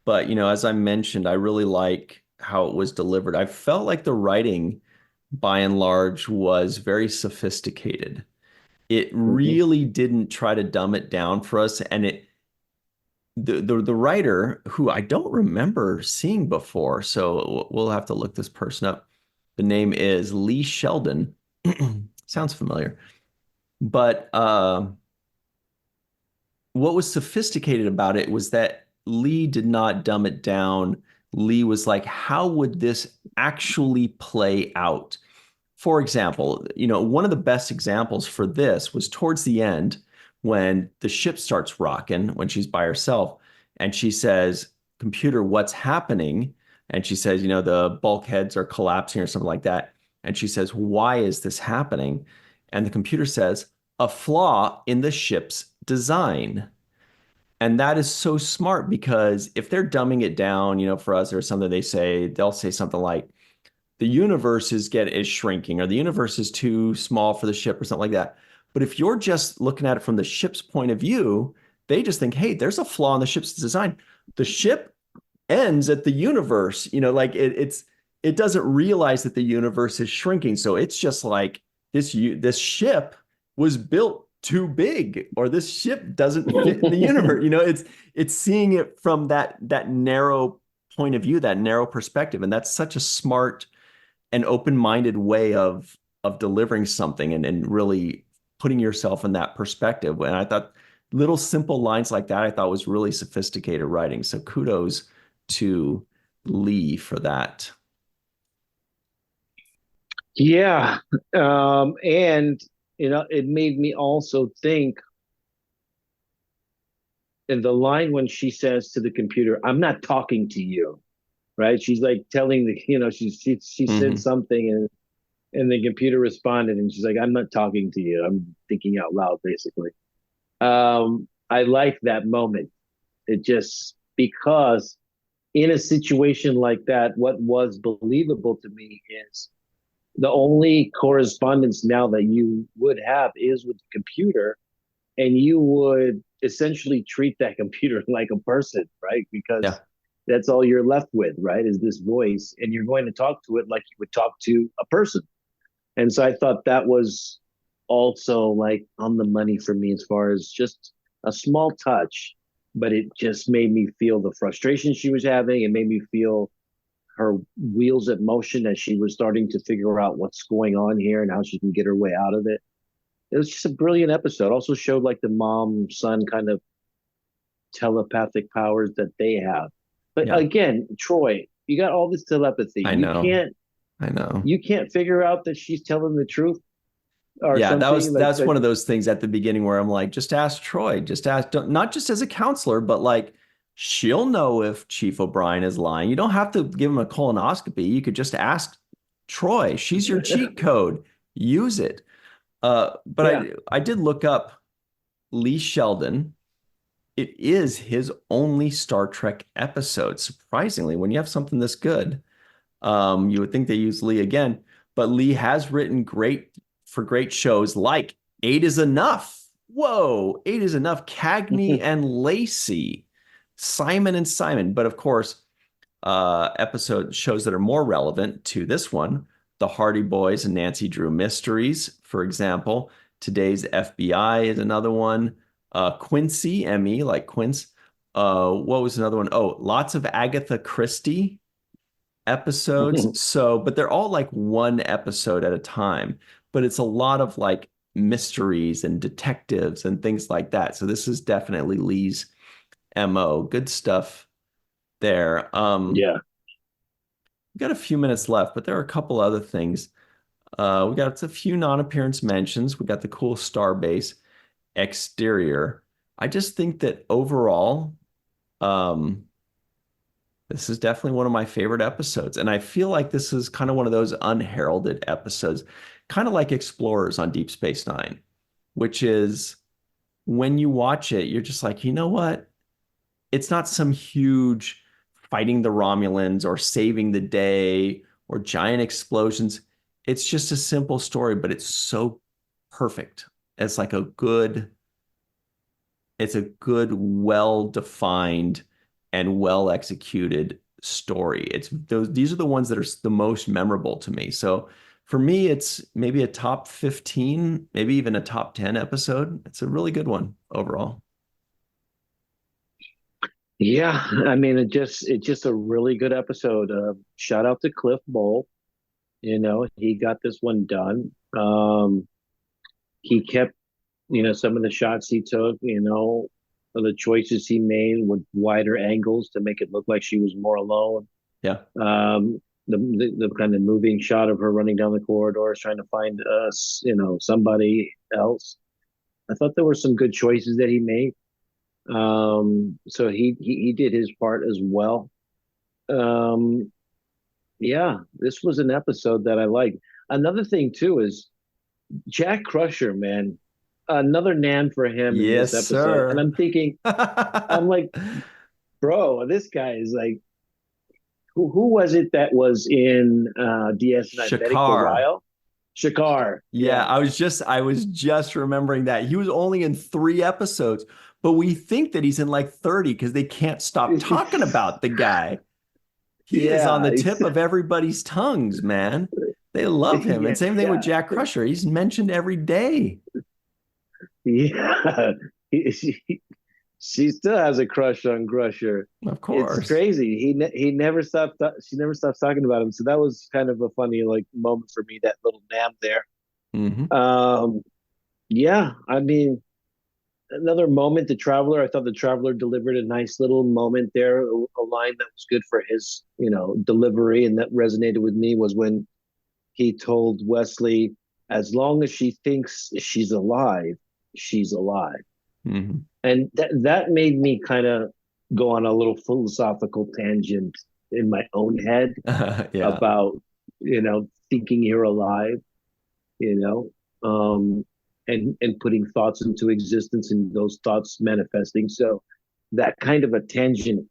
but as I mentioned, I really like how it was delivered. I felt like the writing, by and large, was very sophisticated. It really didn't try to dumb it down for us, and the writer, who I don't remember seeing before, so we'll have to look this person up. The name is Lee Sheldon. Sounds familiar. But what was sophisticated about it was that Lee did not dumb it down. Lee was like, how would this actually play out? For example, one of the best examples for this was towards the end when the ship starts rocking, when she's by herself, and she says, "Computer, what's happening?" And she says, the bulkheads are collapsing or something like that. And she says, "Why is this happening?" And the computer says, "A flaw in the ship's design." And that is so smart, because if they're dumbing it down, for us, or something, they'll say something like, the universe is shrinking, or the universe is too small for the ship, or something like that. But if you're just looking at it from the ship's point of view, they just think, hey, there's a flaw in the ship's design. The ship ends at the universe, like it doesn't realize that the universe is shrinking. So it's just like this ship was built too big, or this ship doesn't fit in the universe. It's seeing it from that narrow point of view, that narrow perspective. And that's such a smart and open-minded way of delivering something, and really putting yourself in that perspective. And I thought little simple lines like that, I thought was really sophisticated writing. So kudos to Lee for that. Yeah. And it made me also think, in the line when she says to the computer, "I'm not talking to you," right? She's like telling she said something, and the computer responded, and she's like, "I'm not talking to you. I'm thinking out loud," basically. I like that moment. It just, because in a situation like that, what was believable to me is the only correspondence now that you would have is with the computer, and you would essentially treat that computer like a person, right? Because that's all you're left with, right? Is this voice, and you're going to talk to it like you would talk to a person. And so I thought that was also like on the money for me, as far as just a small touch, but it just made me feel the frustration she was having. It made me feel her wheels in motion as she was starting to figure out what's going on here and how she can get her way out of it. It was just a brilliant episode. Also showed like the mom son kind of telepathic powers that they have. But Yeah, again, Troy, you got all this telepathy. I know. I know. You can't figure out that she's telling the truth or Yeah, something like that's that. one of those things at the beginning where I'm like, just ask Troy, just ask, not just as a counselor, but like she'll know if Chief O'Brien is lying. You don't have to give him a colonoscopy. You could just ask Troy. She's your cheat code. Use it. But Yeah. I did look up Lee Sheldon. It is his only Star Trek episode. Surprisingly, when you have something this good, you would think they use Lee again. But Lee has written great shows like Eight is Enough. Whoa, Eight is Enough. Cagney and Lacey, Simon and Simon. But of course, episode shows that are more relevant to this one. The Hardy Boys and Nancy Drew Mysteries, for example. Today's FBI is another one. Quincy, M.E., like Quince. What was another one? Oh, lots of Agatha Christie episodes. So, but they're all like one episode at a time. But it's a lot of like mysteries and detectives and things like that. So this is definitely Lee's MO. Good stuff there. Yeah. We got a few minutes left, but there are a couple other things. We got a few non-appearance mentions. We got the cool Starbase exterior. I just think that overall, this is definitely one of my favorite episodes. And I feel like this is kind of one of those unheralded episodes, kind of like Explorers on Deep Space Nine, which is when you watch it, you're just like, you know what? It's not some huge fighting the Romulans or saving the day or giant explosions. It's just a simple story, but it's so perfect. It's like it's a good, well-defined and well-executed story. These are the ones that are the most memorable to me. So for me, it's maybe a top 15, maybe even a top 10 episode. It's a really good one overall. Yeah, I mean, it's just a really good episode. Shout out to Cliff Bowl. He got this one done. He kept, some of the shots he took, the choices he made with wider angles to make it look like she was more alone. Yeah. The kind of moving shot of her running down the corridors trying to find us, somebody else. I thought there were some good choices that he made. So he did his part as well. Yeah, this was an episode that I liked. Another thing too is Jack Crusher, man. Another Nan for him in this Yes, episode. And sir. I'm thinking, I'm like, bro, this guy is like, who was it that was in DS9 Medical Shakar. Ryle? Shakar. Yeah, I was just remembering that. He was only in 3 episodes, but we think that he's in like 30 because they can't stop talking about the guy. He is on Yeah, the tip of everybody's tongues, man. They love him. And same thing with Jack Crusher. He's mentioned every day. Yeah. She still has a crush on Crusher. Of course. It's crazy. He never stopped. She never stops talking about him. So that was kind of a funny like moment for me. That little Nam there. Mm-hmm. Yeah. I mean, another moment. The Traveler. I thought the Traveler delivered a nice little moment there. A line that was good for his, delivery, and that resonated with me was when he told Wesley, "As long as she thinks she's alive, she's alive." Mm-hmm. And that made me kind of go on a little philosophical tangent in my own head Yeah. about, thinking you're alive, and putting thoughts into existence and those thoughts manifesting. So that kind of a tangent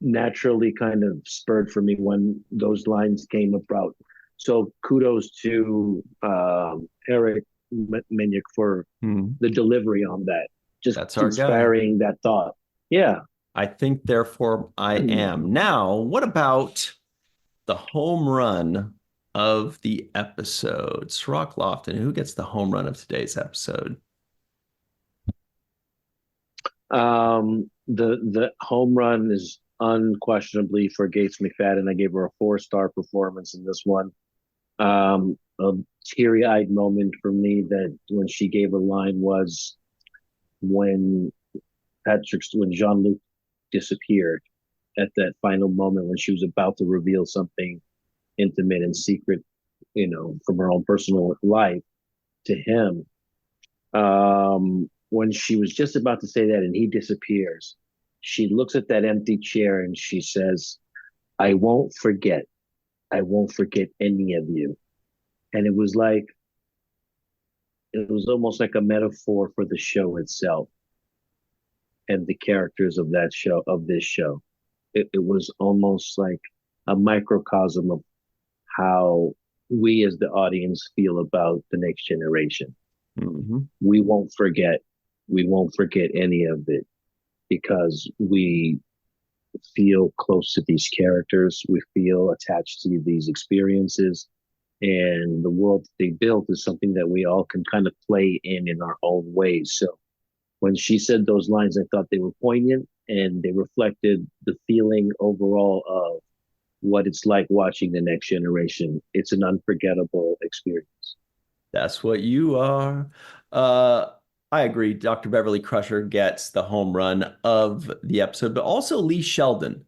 naturally kind of spurred for me when those lines came about. So kudos to Eric Menyuk for the delivery on that. Just That's our inspiring guy. that thought. Yeah. I think, therefore, I am. Now, what about the home run of the episode? Cirroc Lofton, who gets the home run of today's episode? The home run is unquestionably for Gates McFadden. I gave her a 4-star performance in this one. A teary-eyed moment for me that when she gave a line was when when Jean-Luc disappeared at that final moment when she was about to reveal something intimate and secret, from her own personal life to him. When she was just about to say that and he disappears, she looks at that empty chair and she says, I won't forget. I won't forget any of you. And it was almost like a metaphor for the show itself and the characters of this show. It was almost like a microcosm of how we as the audience feel about the next generation. Mm-hmm. We won't forget. We won't forget any of it because we feel close to these characters. We feel attached to these experiences. And the world that they built is something that we all can kind of play in our own ways. So when she said those lines, I thought they were poignant and they reflected the feeling overall of what it's like watching the next generation. It's an unforgettable experience. That's what you are. I agree. Dr. Beverly Crusher gets the home run of the episode, but also Lee Sheldon.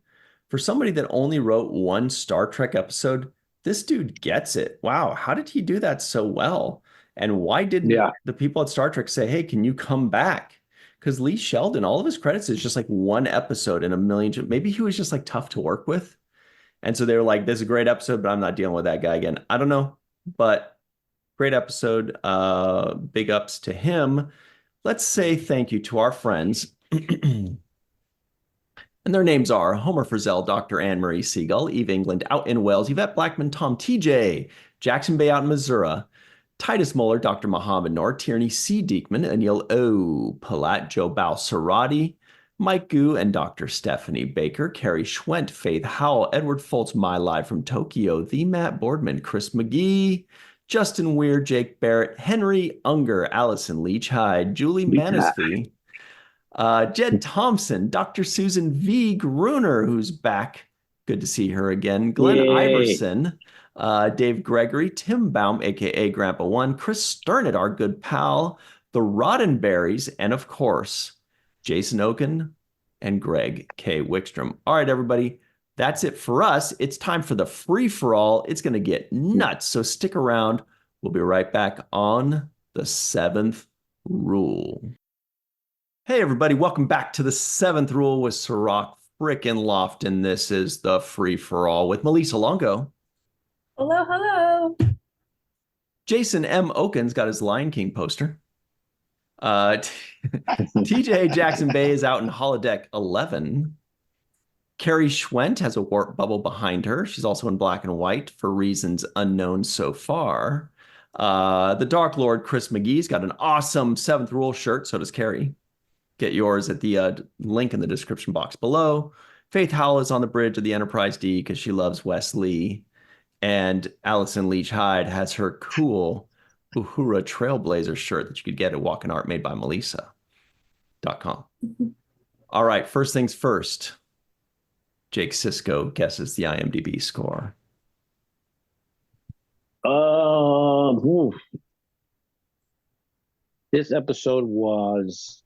For somebody that only wrote one Star Trek episode, this dude gets it. Wow, how did he do that so well? And why didn't the people at Star Trek say, hey, can you come back? Because Lee Sheldon, all of his credits is just like one episode in a million. Maybe he was just like tough to work with. And so they were like, this is a great episode, but I'm not dealing with that guy again. I don't know, but great episode. Big ups to him. Let's say thank you to our friends. And their names are Homer Frizzell, Dr. Marie Segal, Eve England out in Wales, Yvette Blackmon-Tom, TJ, Jackson-Bey out in Missouri, Titus Mohler, Dr. Mohamed Noor, Tierney C. Dieckmann, Anil O, Polat, Joe Balsarotti, Mike Gu, and Dr. Stephanie Baker, Carrie Schwent, Faith Howell, Edward Foltz, My Live from Tokyo, the Matt Boardman, Chris McGee, Justin Weir, Jake Barrett, Henry Unger, Allyson Leach-Heid, Julie Manasfi, Jed Thompson, Dr. Susan V. Gruner, who's back. Good to see her again. Glenn Iverson, Dave Gregory, Tim Baum, a.k.a. Grandpa One, Chris Sternett, our good pal, the Roddenberries, and of course, Jason Okun and Greg K. Wickstrom. All right, everybody, that's it for us. It's time for the free-for-all. It's going to get nuts, so stick around. We'll be right back on the 7th Rule. Hey, everybody, welcome back to the 7th Rule with Cirroc frickin' Lofton. This is the free-for-all with Melissa Longo. Hello, hello. Jason M. Okun's got his Lion King poster. TJ Jackson-Bey is out in holodeck 11. Carrie Schwent has a warp bubble behind her. She's also in black and white for reasons unknown so far. The Dark Lord, Chris McGee's got an awesome 7th Rule shirt. So does Carrie. Get yours at the link in the description box below. Faith Howell is on the bridge of the Enterprise D because she loves Wes Lee. And Allyson Leach-Heid has her cool Uhura Trailblazer shirt that you could get at Walk in Art made by Melissa.com. All right, first things first. Jake Sisko guesses the IMDb score. This episode was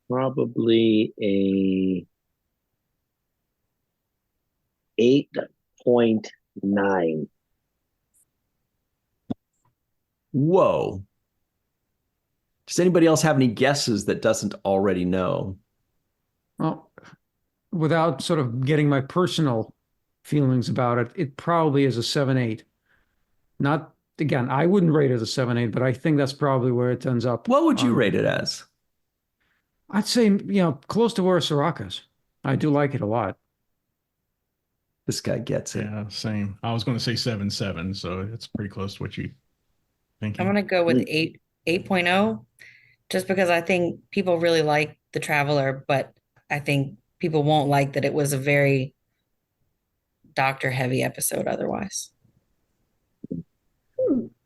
probably a 8.9. Whoa. Does anybody else have any guesses that doesn't already know? Well, without sort of getting my personal feelings about it, it probably is a 7.8. Not, again, I wouldn't rate it a 7.8, but I think that's probably where it ends up. What would you rate it as? I'd say, close to where Cirroc is. I do like it a lot. This guy gets it. Yeah, same. I was going to say 7.7, so it's pretty close to what you think. I'm going to go with 8.0, just because I think people really like The Traveler, but I think people won't like that it was a very doctor-heavy episode otherwise.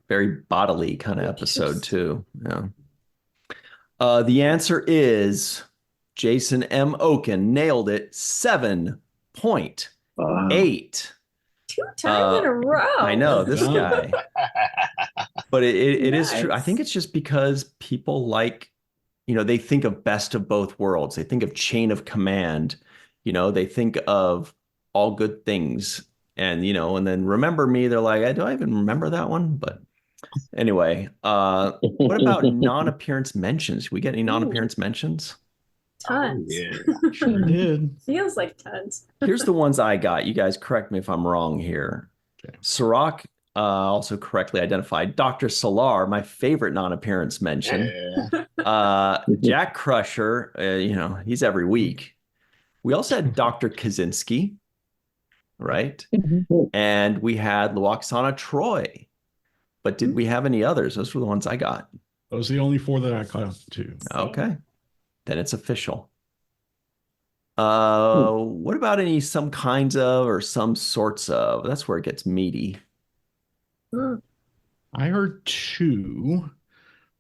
Very bodily kind of episode, too. Yeah. The answer is Jason M. Okun nailed it. 7.8. Two times in a row. I know this guy. But it is true. I Nice. think it's just because people like, they think of best of both worlds. They think of chain of command. They think of all good things. And, and then Remember Me, they're like, do I even remember that one? But anyway, what about non-appearance mentions? We get any non-appearance mentions? Tons. Yeah. Sure did. Feels like tons. Here's the ones I got. You guys correct me if I'm wrong here. Okay. Cirroc also correctly identified. Dr. Solar, my favorite non-appearance mention. Jack Crusher, he's every week. We also had Dr. Kaczynski, right? And we had Luoxana Troy. But did we have any others? Those were the ones I got. Those are the only 4 that I caught up to. Okay. Then it's official. What about some kinds of or some sorts of? That's where it gets meaty. I heard 2.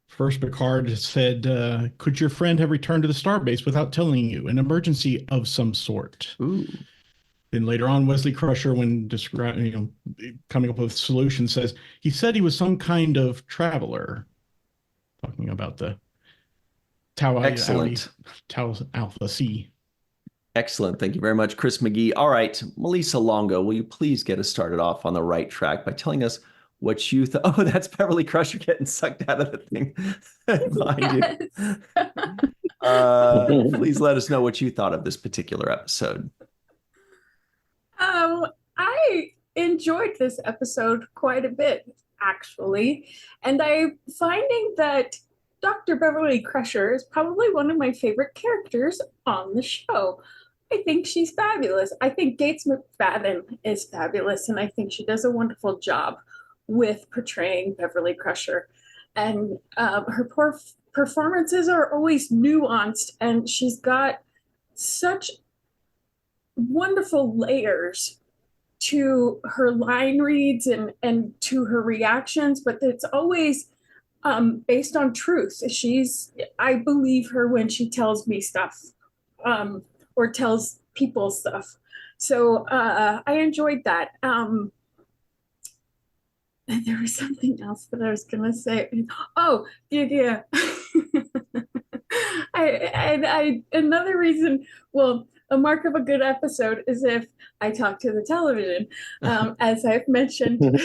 First, Picard said, could your friend have returned to the starbase without telling you? An emergency of some sort. Ooh. Then later on, Wesley Crusher, when describing, coming up with solutions, says he said he was some kind of traveler. Talking about the Tau Alpha C. Excellent. Thank you very much, Chris McGee. All right, Melissa Longo, will you please get us started off on the right track by telling us what you thought? Oh, that's Beverly Crusher getting sucked out of the thing behind you. Please let us know what you thought of this particular episode. I enjoyed this episode quite a bit, actually. And I'm finding that Dr. Beverly Crusher is probably one of my favorite characters on the show. I think she's fabulous. I think Gates McFadden is fabulous, and I think she does a wonderful job with portraying Beverly Crusher. And her performances are always nuanced, and she's got such wonderful layers to her line reads and to her reactions, but it's always based on truth. I believe her when she tells me stuff or tells people stuff. So I enjoyed that. And there was something else that I was gonna say. Oh, yeah. Another reason, well, a mark of a good episode is if I talk to the television, as I've mentioned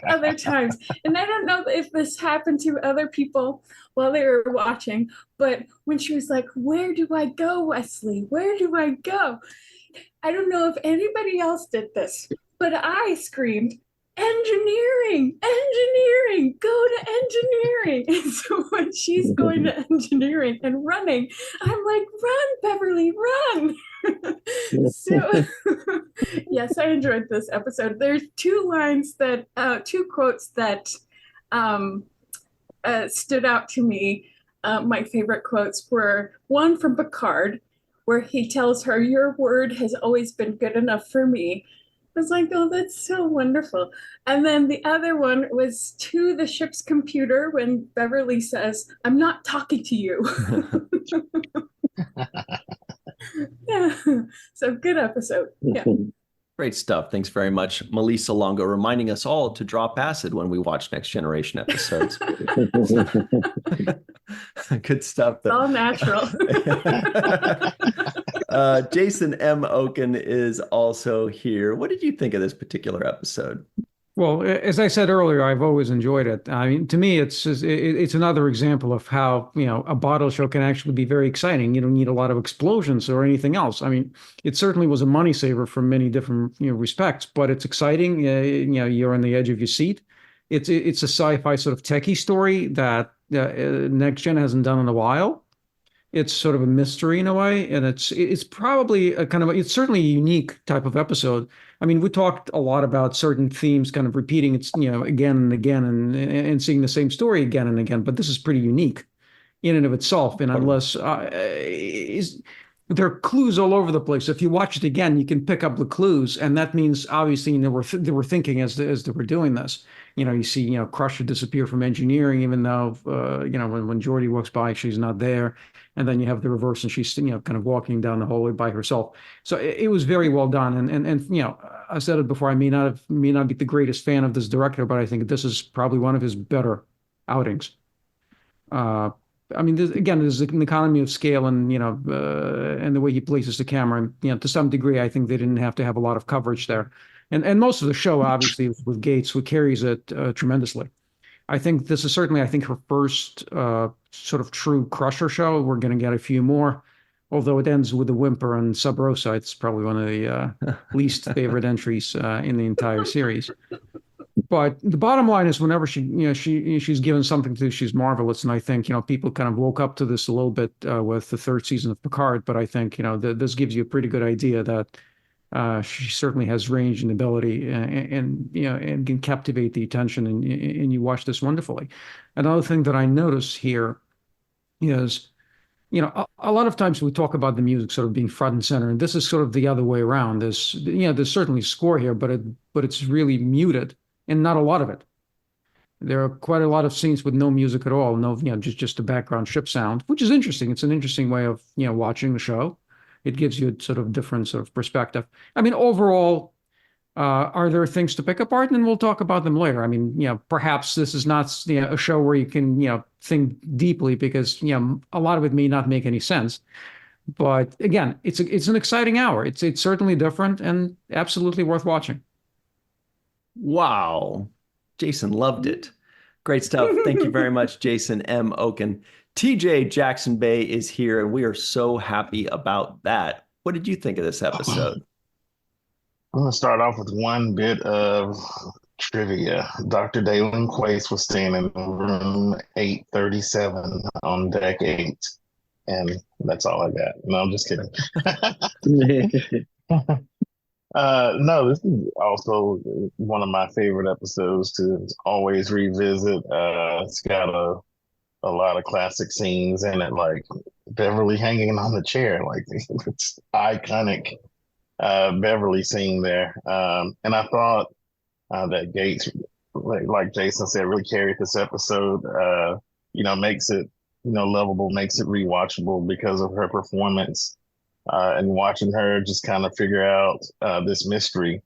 other times. And I don't know if this happened to other people while they were watching, but when she was like, "Where do I go, Wesley? Where do I go?" I don't know if anybody else did this, but I screamed, "Engineering, engineering, go to engineering." And so when she's going to engineering and running, I'm like, "Run, Beverly, run." So yes, I enjoyed this episode. There's 2 quotes that stood out to me. My favorite quotes were one from Picard, where he tells her, "Your word has always been good enough for me." I was like, "Oh, that's so wonderful." And then the other one was to the ship's computer when Beverly says, "I'm not talking to you." Yeah. So good episode. Yeah. Great stuff. Thanks very much, Melissa Longo, reminding us all to drop acid when we watch Next Generation episodes. Good stuff. It's all natural. Jason M. Okun is also here. What did you think of this particular episode? Well, as I said earlier, I've always enjoyed it. I mean, to me, it's another example of how, a bottle show can actually be very exciting. You don't need a lot of explosions or anything else. I mean, it certainly was a money saver from many different respects, but it's exciting. You're on the edge of your seat. It's a sci-fi sort of techie story that Next Gen hasn't done in a while. It's sort of a mystery in a way, and it's probably it's certainly a unique type of episode. I mean, we talked a lot about certain themes kind of repeating again and again and seeing the same story again and again, but this is pretty unique in and of itself. And unless there are clues all over the place. If you watch it again, you can pick up the clues, and that means obviously they were thinking as they were doing this. You see, Crusher disappear from engineering, even though when Geordi walks by, she's not there, and then you have the reverse, and she's kind of walking down the hallway by herself. So it was very well done, and I said it before. I may not be the greatest fan of this director, but I think this is probably one of his better outings. I mean, there's an economy of scale, and and the way he places the camera, and to some degree, I think they didn't have to have a lot of coverage there, and most of the show, obviously, with Gates, who carries it tremendously. I think this is certainly, her first sort of true Crusher show. We're going to get a few more, although it ends with a whimper on Sub Rosa. It's probably one of the least favorite entries in the entire series. But the bottom line is, whenever she's given something to, she's marvelous. And I think, people kind of woke up to this a little bit with the third season of Picard. But I think, this gives you a pretty good idea that she certainly has range and ability, and can captivate the attention, and you watch this wonderfully. Another thing that I notice here is, a lot of times we talk about the music sort of being front and center, and this is sort of the other way around. There's certainly score here, but it's really muted, and not a lot of it. There are quite a lot of scenes with no music at all, just the background ship sound, which is interesting. It's an interesting way of watching the show. It gives you a sort of different sort of perspective. I mean, overall, are there things to pick apart? And we'll talk about them later. I mean, perhaps this is not a show where you can think deeply, because a lot of it may not make any sense. But again, it's an exciting hour. It's certainly different and absolutely worth watching. Wow. Jason loved it. Great stuff. Thank you very much, Jason M. Okun. TJ Jackson-Bey is here, and we are so happy about that. What did you think of this episode? I'm going to start off with one bit of trivia. Dr. Dalen Quace was staying in room 837 on deck 8. And that's all I got. No, I'm just kidding. No, this is also one of my favorite episodes to always revisit. It's got a lot of classic scenes in it, like Beverly hanging on the chair. Like, it's iconic Beverly scene there. And I thought that Gates, like Jason said, really carried this episode. Makes it lovable, makes it rewatchable because of her performance. And watching her just kind of figure out this mystery.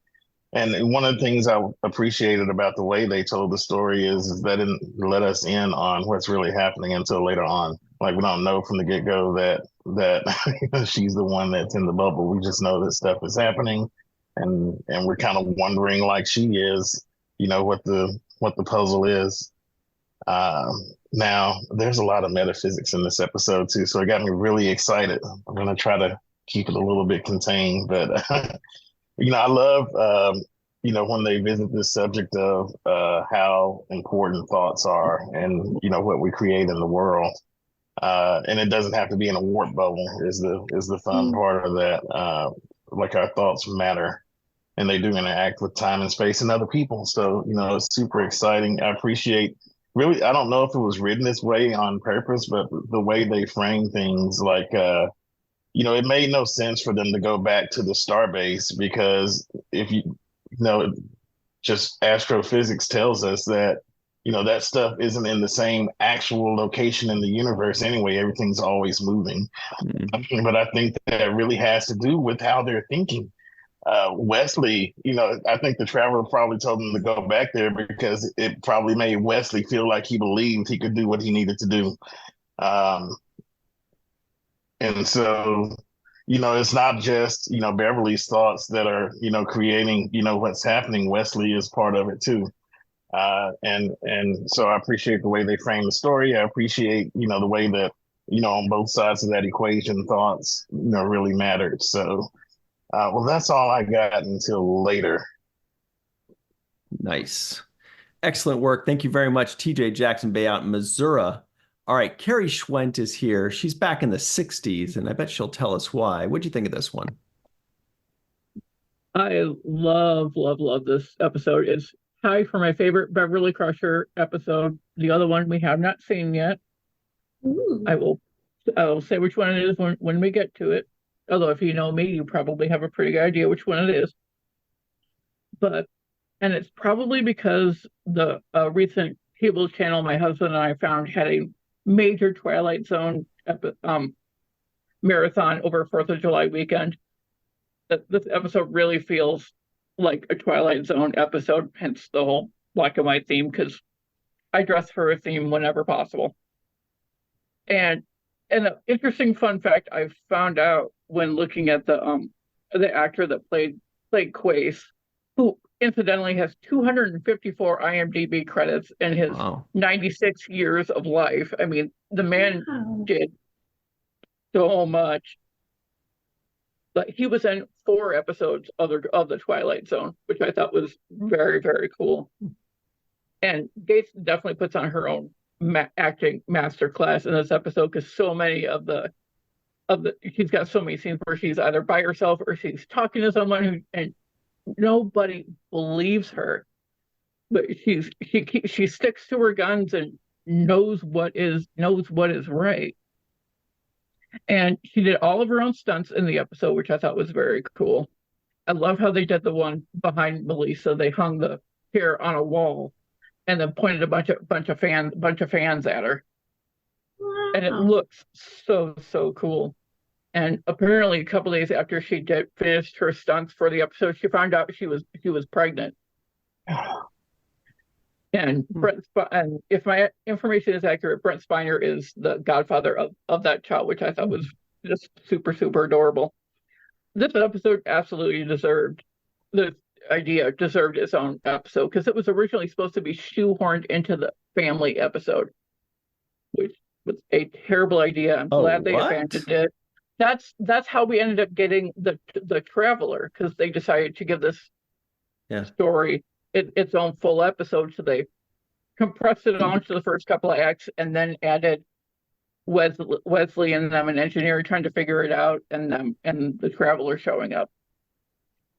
And one of the things I appreciated about the way they told the story is they didn't let us in on what's really happening until later on. Like, we don't know from the get-go that she's the one that's in the bubble. We just know that stuff is happening, and we're kind of wondering, like she is, what the puzzle is. Now, there's a lot of metaphysics in this episode too, so it got me really excited. I'm going to try to keep it a little bit contained, but I love when they visit this subject of how important thoughts are, and what we create in the world, and it doesn't have to be in a warp bubble. Is the fun part of that? Like, our thoughts matter, and they do interact with time and space and other people. So it's super exciting. I appreciate. Really, I don't know if it was written this way on purpose, but the way they frame things, like, it made no sense for them to go back to the starbase, because if just astrophysics tells us that, that stuff isn't in the same actual location in the universe anyway. Everything's always moving. Mm-hmm. But I think that really has to do with how they're thinking. Wesley, I think the Traveler probably told him to go back there because it probably made Wesley feel like he believed he could do what he needed to do. And so, it's not just, Beverly's thoughts that are, creating, what's happening. Wesley is part of it too. And so I appreciate the way they frame the story. I appreciate, the way that, on both sides of that equation, thoughts, really mattered. So, well, that's all I got until later. Nice. Excellent work. Thank you very much, TJ Jackson-Bey out in Missouri. All right, Carrie Schwent is here. She's back in the 60s, and I bet she'll tell us why. What'd you think of this one? I love this episode. It's tied for my favorite Beverly Crusher episode. The other one we have not seen yet. Ooh. I will say which one it is when we get to it. Although if you know me, you probably have a pretty good idea which one it is. And it's probably because the recent cable channel my husband and I found had a major Twilight Zone marathon over 4th of July weekend. That this episode really feels like a Twilight Zone episode, hence the whole black and white theme, because I dress for a theme whenever possible. And an interesting fun fact I found out when looking at the actor that played Quace, who incidentally has 254 IMDb credits in his 96 years of life. I mean, the man did so much. But he was in 4 episodes of the Twilight Zone, which I thought was very, very cool. And Gates definitely puts on her own acting masterclass in this episode, because so many of the she's got so many scenes where she's either by herself or she's talking to someone and nobody believes her, but she sticks to her guns and knows what is right. And she did all of her own stunts in the episode, which I thought was very cool. I love how they did the one behind Melissa. They hung the hair on a wall and then pointed a bunch of fans at her. Wow. And it looks so cool. And apparently, a couple days after she finished her stunts for the episode, she found out she was pregnant. And and if my information is accurate, Brent Spiner is the godfather of that child, which I thought was just super, super adorable. This episode absolutely deserved its own episode, because it was originally supposed to be shoehorned into the family episode, which was a terrible idea. I'm glad they abandoned it. That's how we ended up getting the Traveler, because they decided to give this story its own full episode, so they compressed it onto the first couple of acts and then added Wesley and them, an engineer trying to figure it out, and the Traveler showing up.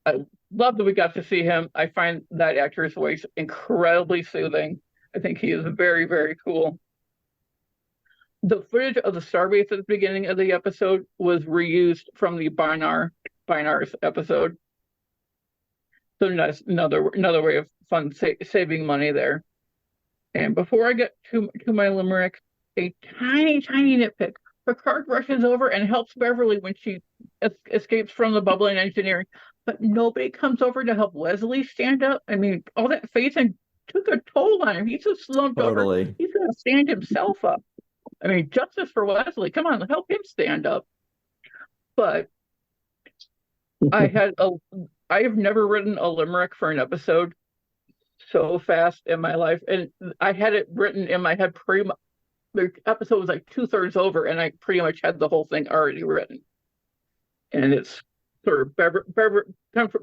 I love that we got to see him. I find that actor's voice incredibly soothing. I think he is very, very cool. The footage of the Starbase at the beginning of the episode was reused from the Binars episode. So that's another way of fun saving money there. And before I get to my limerick, a tiny nitpick. Picard rushes over and helps Beverly when she escapes from the bubbling engineering, but nobody comes over to help Wesley stand up. I mean, all that faith took a toll on him. He's just slumped over. He's going to stand himself up. I mean, justice for Wesley. Come on, help him stand up. But I have never written a limerick for an episode so fast in my life, and I had it written in my head the episode was like 2/3 over, and I pretty much had the whole thing already written. And it's sort of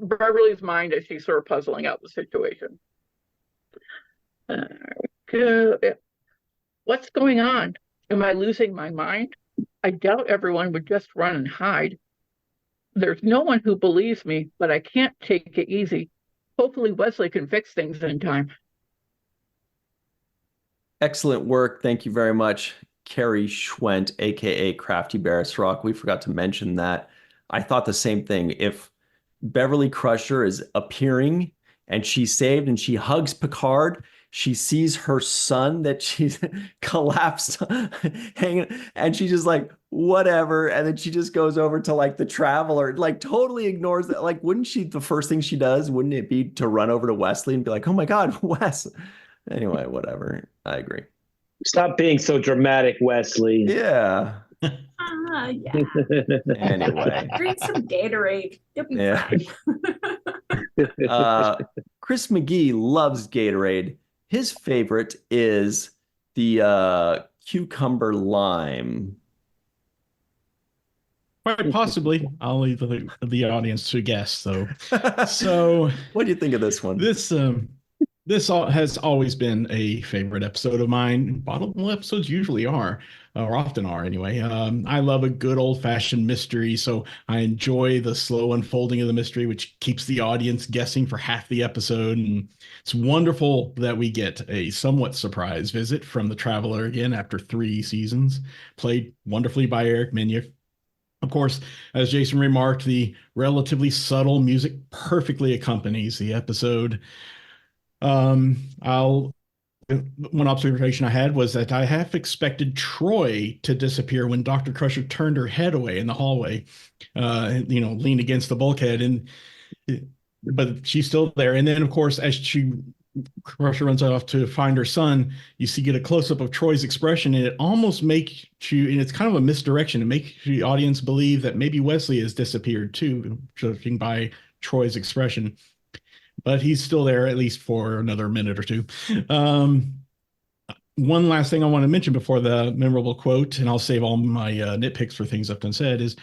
Beverly's mind as she's sort of puzzling out the situation. What's going on? Am I losing my mind? I doubt everyone would just run and hide. There's no one who believes me, but I can't take it easy. Hopefully Wesley can fix things in time. Excellent work. Thank you very much, Carrie Schwent, aka Crafty Barrett Rock. We forgot to mention that. I thought the same thing. If Beverly Crusher is appearing and she's saved and she hugs Picard, she sees her son that she's collapsed hanging, and she's just like, whatever. And then she just goes over to like the Traveler, like totally ignores that. Like, wouldn't she, the first thing she does, wouldn't it be to run over to Wesley and be like, oh my God, Wes. Anyway, whatever. I agree. Stop being so dramatic, Wesley. Yeah. Yeah. Anyway. Drink some Gatorade. You'll be fine. Chris McGee loves Gatorade. His favorite is the cucumber lime. Quite possibly. I'll leave the audience to guess, though. So, what do you think of this one? This has always been a favorite episode of mine. Bottle episodes usually are, or often are anyway. I love a good old-fashioned mystery, so I enjoy the slow unfolding of the mystery, which keeps the audience guessing for half the episode. And it's wonderful that we get a somewhat surprise visit from the Traveler again after 3 seasons, played wonderfully by Eric Menyuk. Of course, as Jason remarked, the relatively subtle music perfectly accompanies the episode. One observation I had was that I half expected Troy to disappear when Dr. Crusher turned her head away in the hallway, leaned against the bulkhead, but she's still there. And then, of course, as Crusher runs off to find her son, get a close-up of Troy's expression, and it almost makes you, and it's kind of a misdirection, to make the audience believe that maybe Wesley has disappeared too, judging by Troy's expression. But he's still there, at least for another minute or two. One last thing I want to mention before the memorable quote, and I'll save all my nitpicks for things left unsaid, is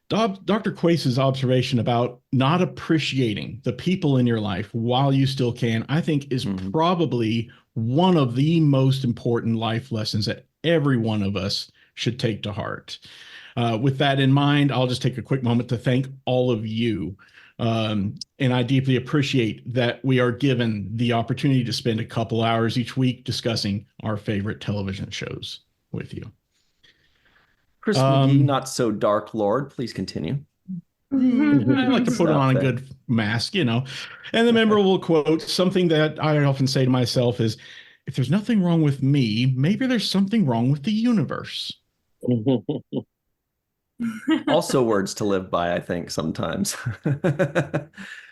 Dr. Quase's observation about not appreciating the people in your life while you still can, I think is probably one of the most important life lessons that every one of us should take to heart. With that in mind, I'll just take a quick moment to thank all of you. And I deeply appreciate that we are given the opportunity to spend a couple hours each week discussing our favorite television shows with you. Chris McGee, not so dark Lord, please continue. I like to put on a good mask, And the memorable quote, something that I often say to myself is, if there's nothing wrong with me, maybe there's something wrong with the universe. Also words to live by, I think, sometimes.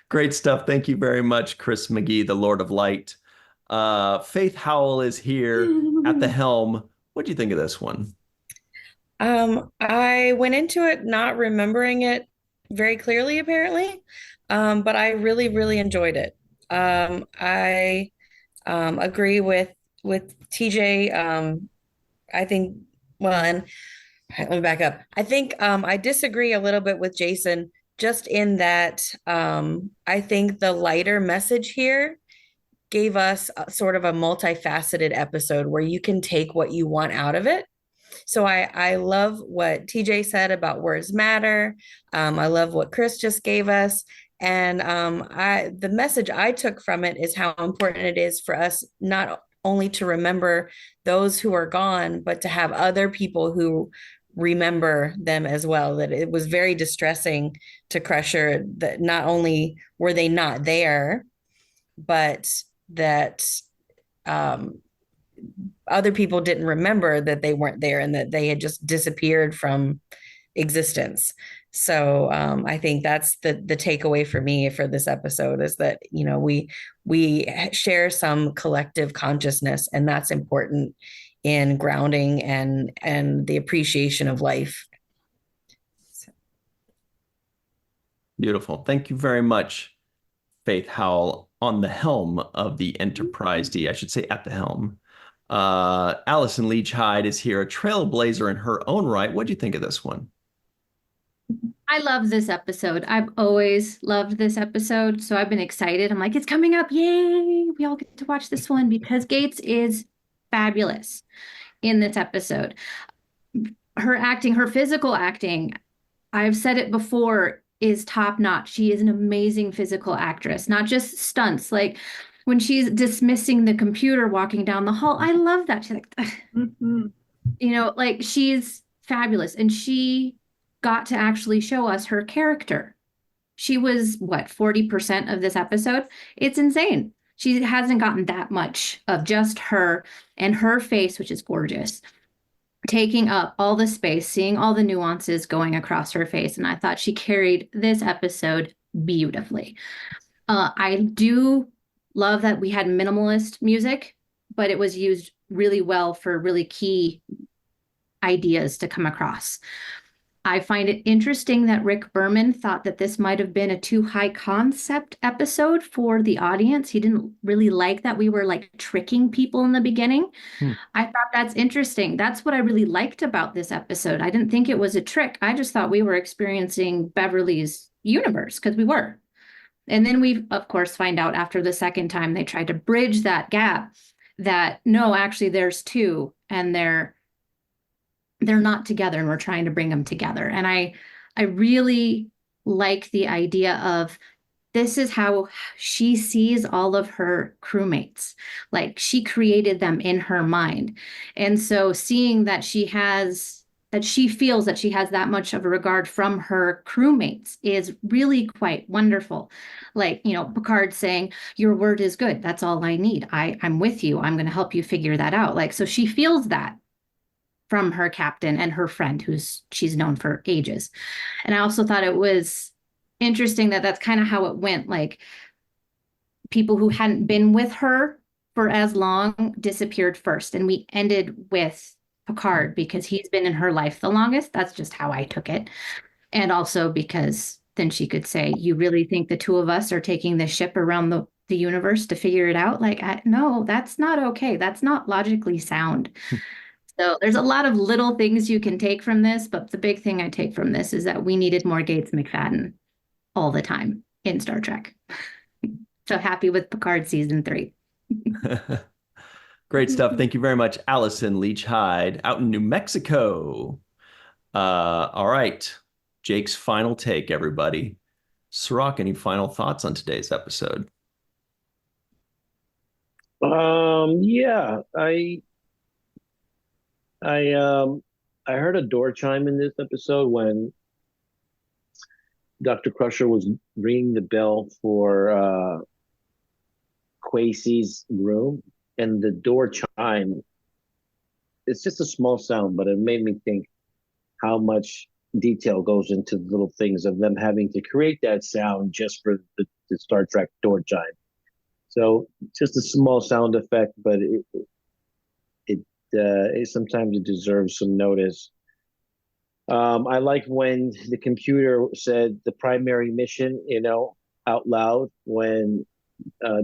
Great stuff. Thank you very much, Chris McGee, the Lord of Light. Faith Howell is here at the helm. What do you think of this one? I went into it not remembering it very clearly, apparently, but I really, really enjoyed it. I agree with TJ. I think, and let me back up. I think I disagree a little bit with Jason, just in that I think the lighter message here gave us sort of a multifaceted episode where you can take what you want out of it. So I love what TJ said about words matter. I love what Chris just gave us. And the message I took from it is how important it is for us not only to remember those who are gone, but to have other people who remember them as well. That it was very distressing to Crusher that not only were they not there, but that other people didn't remember that they weren't there and that they had just disappeared from existence. So I think that's the takeaway for me for this episode, is that, we share some collective consciousness, and that's important in grounding and the appreciation of life. So. Beautiful. Thank you very much, Faith Howell, on the helm of the Enterprise D. I should say at the helm. Allyson Leach-Heid is here, a trailblazer in her own right. What do you think of this one? I love this episode. I've always loved this episode, so I've been excited. I'm like, it's coming up. Yay! We all get to watch this one because Gates is fabulous in this episode. Her acting, her physical acting, I've said it before, is top notch. She is an amazing physical actress, not just stunts. Like when she's dismissing the computer walking down the hall, I love that. She's like, like she's fabulous. And she got to actually show us her character. She was, 40% of this episode? It's insane. She hasn't gotten that much of just her and her face, which is gorgeous, taking up all the space, seeing all the nuances going across her face. And I thought she carried this episode beautifully. I do love that we had minimalist music, but it was used really well for really key ideas to come across. I find it interesting that Rick Berman thought that this might have been a too high concept episode for the audience. He didn't really like that we were like tricking people in the beginning. I thought that's interesting. That's what I really liked about this episode. I didn't think it was a trick. I just thought we were experiencing Beverly's universe, because we were. And then we, of course, find out after the second time they tried to bridge that gap that no, actually there's two, and they're not together, and we're trying to bring them together. And I really like the idea of this is how she sees all of her crewmates. Like she created them in her mind. And so seeing that she has that she feels that she has that much of a regard from her crewmates is really quite wonderful. Like, Picard saying, your word is good. That's all I need. I'm with you. I'm going to help you figure that out. Like, so she feels that from her captain and her friend she's known for ages. And I also thought it was interesting that that's kind of how it went. Like, people who hadn't been with her for as long disappeared first. And we ended with Picard because he's been in her life the longest. That's just how I took it. And also because then she could say, you really think the two of us are taking this ship around the universe to figure it out? Like, no, that's not okay. That's not logically sound. So there's a lot of little things you can take from this, but the big thing I take from this is that we needed more Gates McFadden all the time in Star Trek. So happy with Picard season 3. Great stuff. Thank you very much, Allyson Leach-Heid, out in New Mexico. All right. Jake's final take, everybody. Cirroc, any final thoughts on today's episode? Yeah, I heard a door chime in this episode when Dr. Crusher was ringing the bell for Quasey's room, and the door chime, it's just a small sound, but it made me think how much detail goes into the little things of them having to create that sound just for the Star Trek door chime. So just a small sound effect, but it sometimes it deserves some notice. I like when the computer said the primary mission, out loud when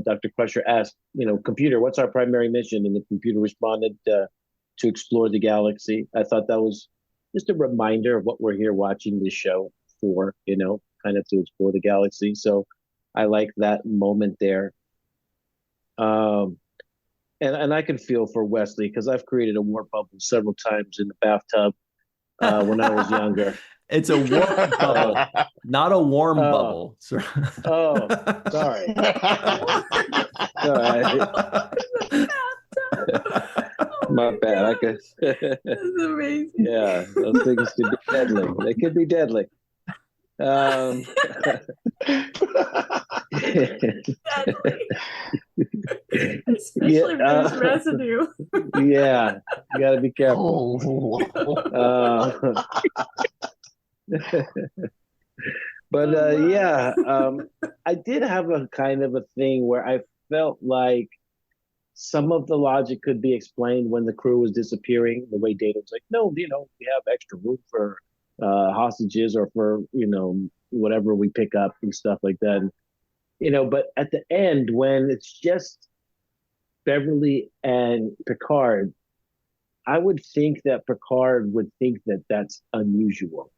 Dr. Crusher asked, computer, what's our primary mission? And the computer responded to explore the galaxy. I thought that was just a reminder of what we're here watching this show for, kind of to explore the galaxy. So I like that moment there. And I can feel for Wesley because I've created a warp bubble several times in the bathtub when I was younger. It's a warm bubble, not a warm bubble. Oh, sorry. My bad. I could. That's amazing. Yeah, those things could be deadly. They could be deadly. Especially if there's residue. Yeah, you got to be careful. But yeah, I did have a kind of a thing where I felt like some of the logic could be explained when the crew was disappearing. The way Data was like, no, we have extra room for hostages or for whatever we pick up and stuff like that. But at the end, when it's just Beverly and Picard, I would think that Picard would think that that's unusual,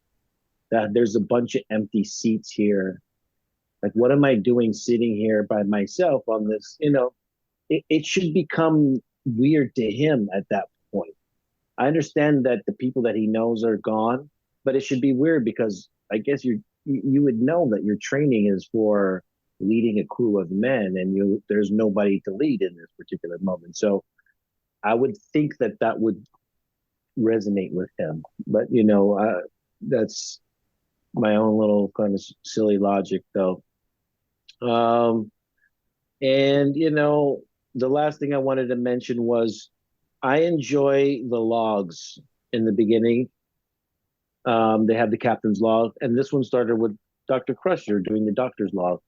that there's a bunch of empty seats here. Like, what am I doing sitting here by myself on this? It should become weird to him at that point. I understand that the people that he knows are gone, but it should be weird because I guess you would know that your training is for leading a crew of men, and there's nobody to lead in this particular moment. So I would think that would resonate with him. But that's my own little kind of silly logic, though. And the last thing I wanted to mention was I enjoy the logs in the beginning. They have the captain's log, and this one started with Dr. Crusher doing the doctor's log.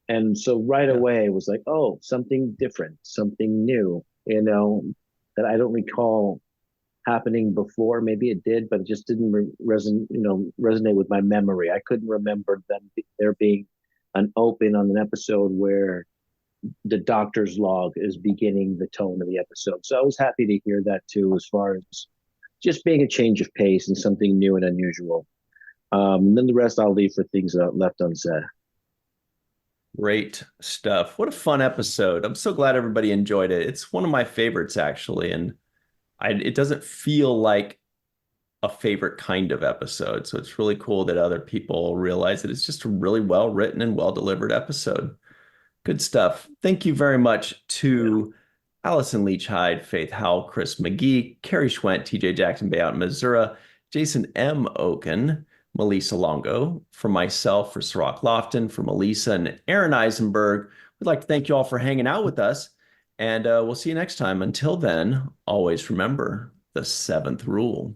And so right away it was like, oh, something different, something new, that I don't recall happening before. Maybe it did, but it just didn't resonate with my memory. I couldn't remember there being an open on an episode where the doctor's log is beginning the tone of the episode. So I was happy to hear that too, as far as just being a change of pace and something new and unusual. And then the rest I'll leave for things left unsaid. Great stuff. What a fun episode. I'm so glad everybody enjoyed it. It's one of my favorites, actually. And it doesn't feel like a favorite kind of episode. So it's really cool that other people realize that it's just a really well written and well delivered episode. Good stuff. Thank you very much to Allyson Leach-Heid, Faith Howell, Chris McGee, Carrie Schwent, TJ Jackson-Bey out in Missouri, Jason M. Okun, Melissa Longo, for myself, for Cirroc Lofton, for Melissa and Aaron Eisenberg. We'd like to thank you all for hanging out with us, and we'll see you next time. Until then, always remember the seventh rule.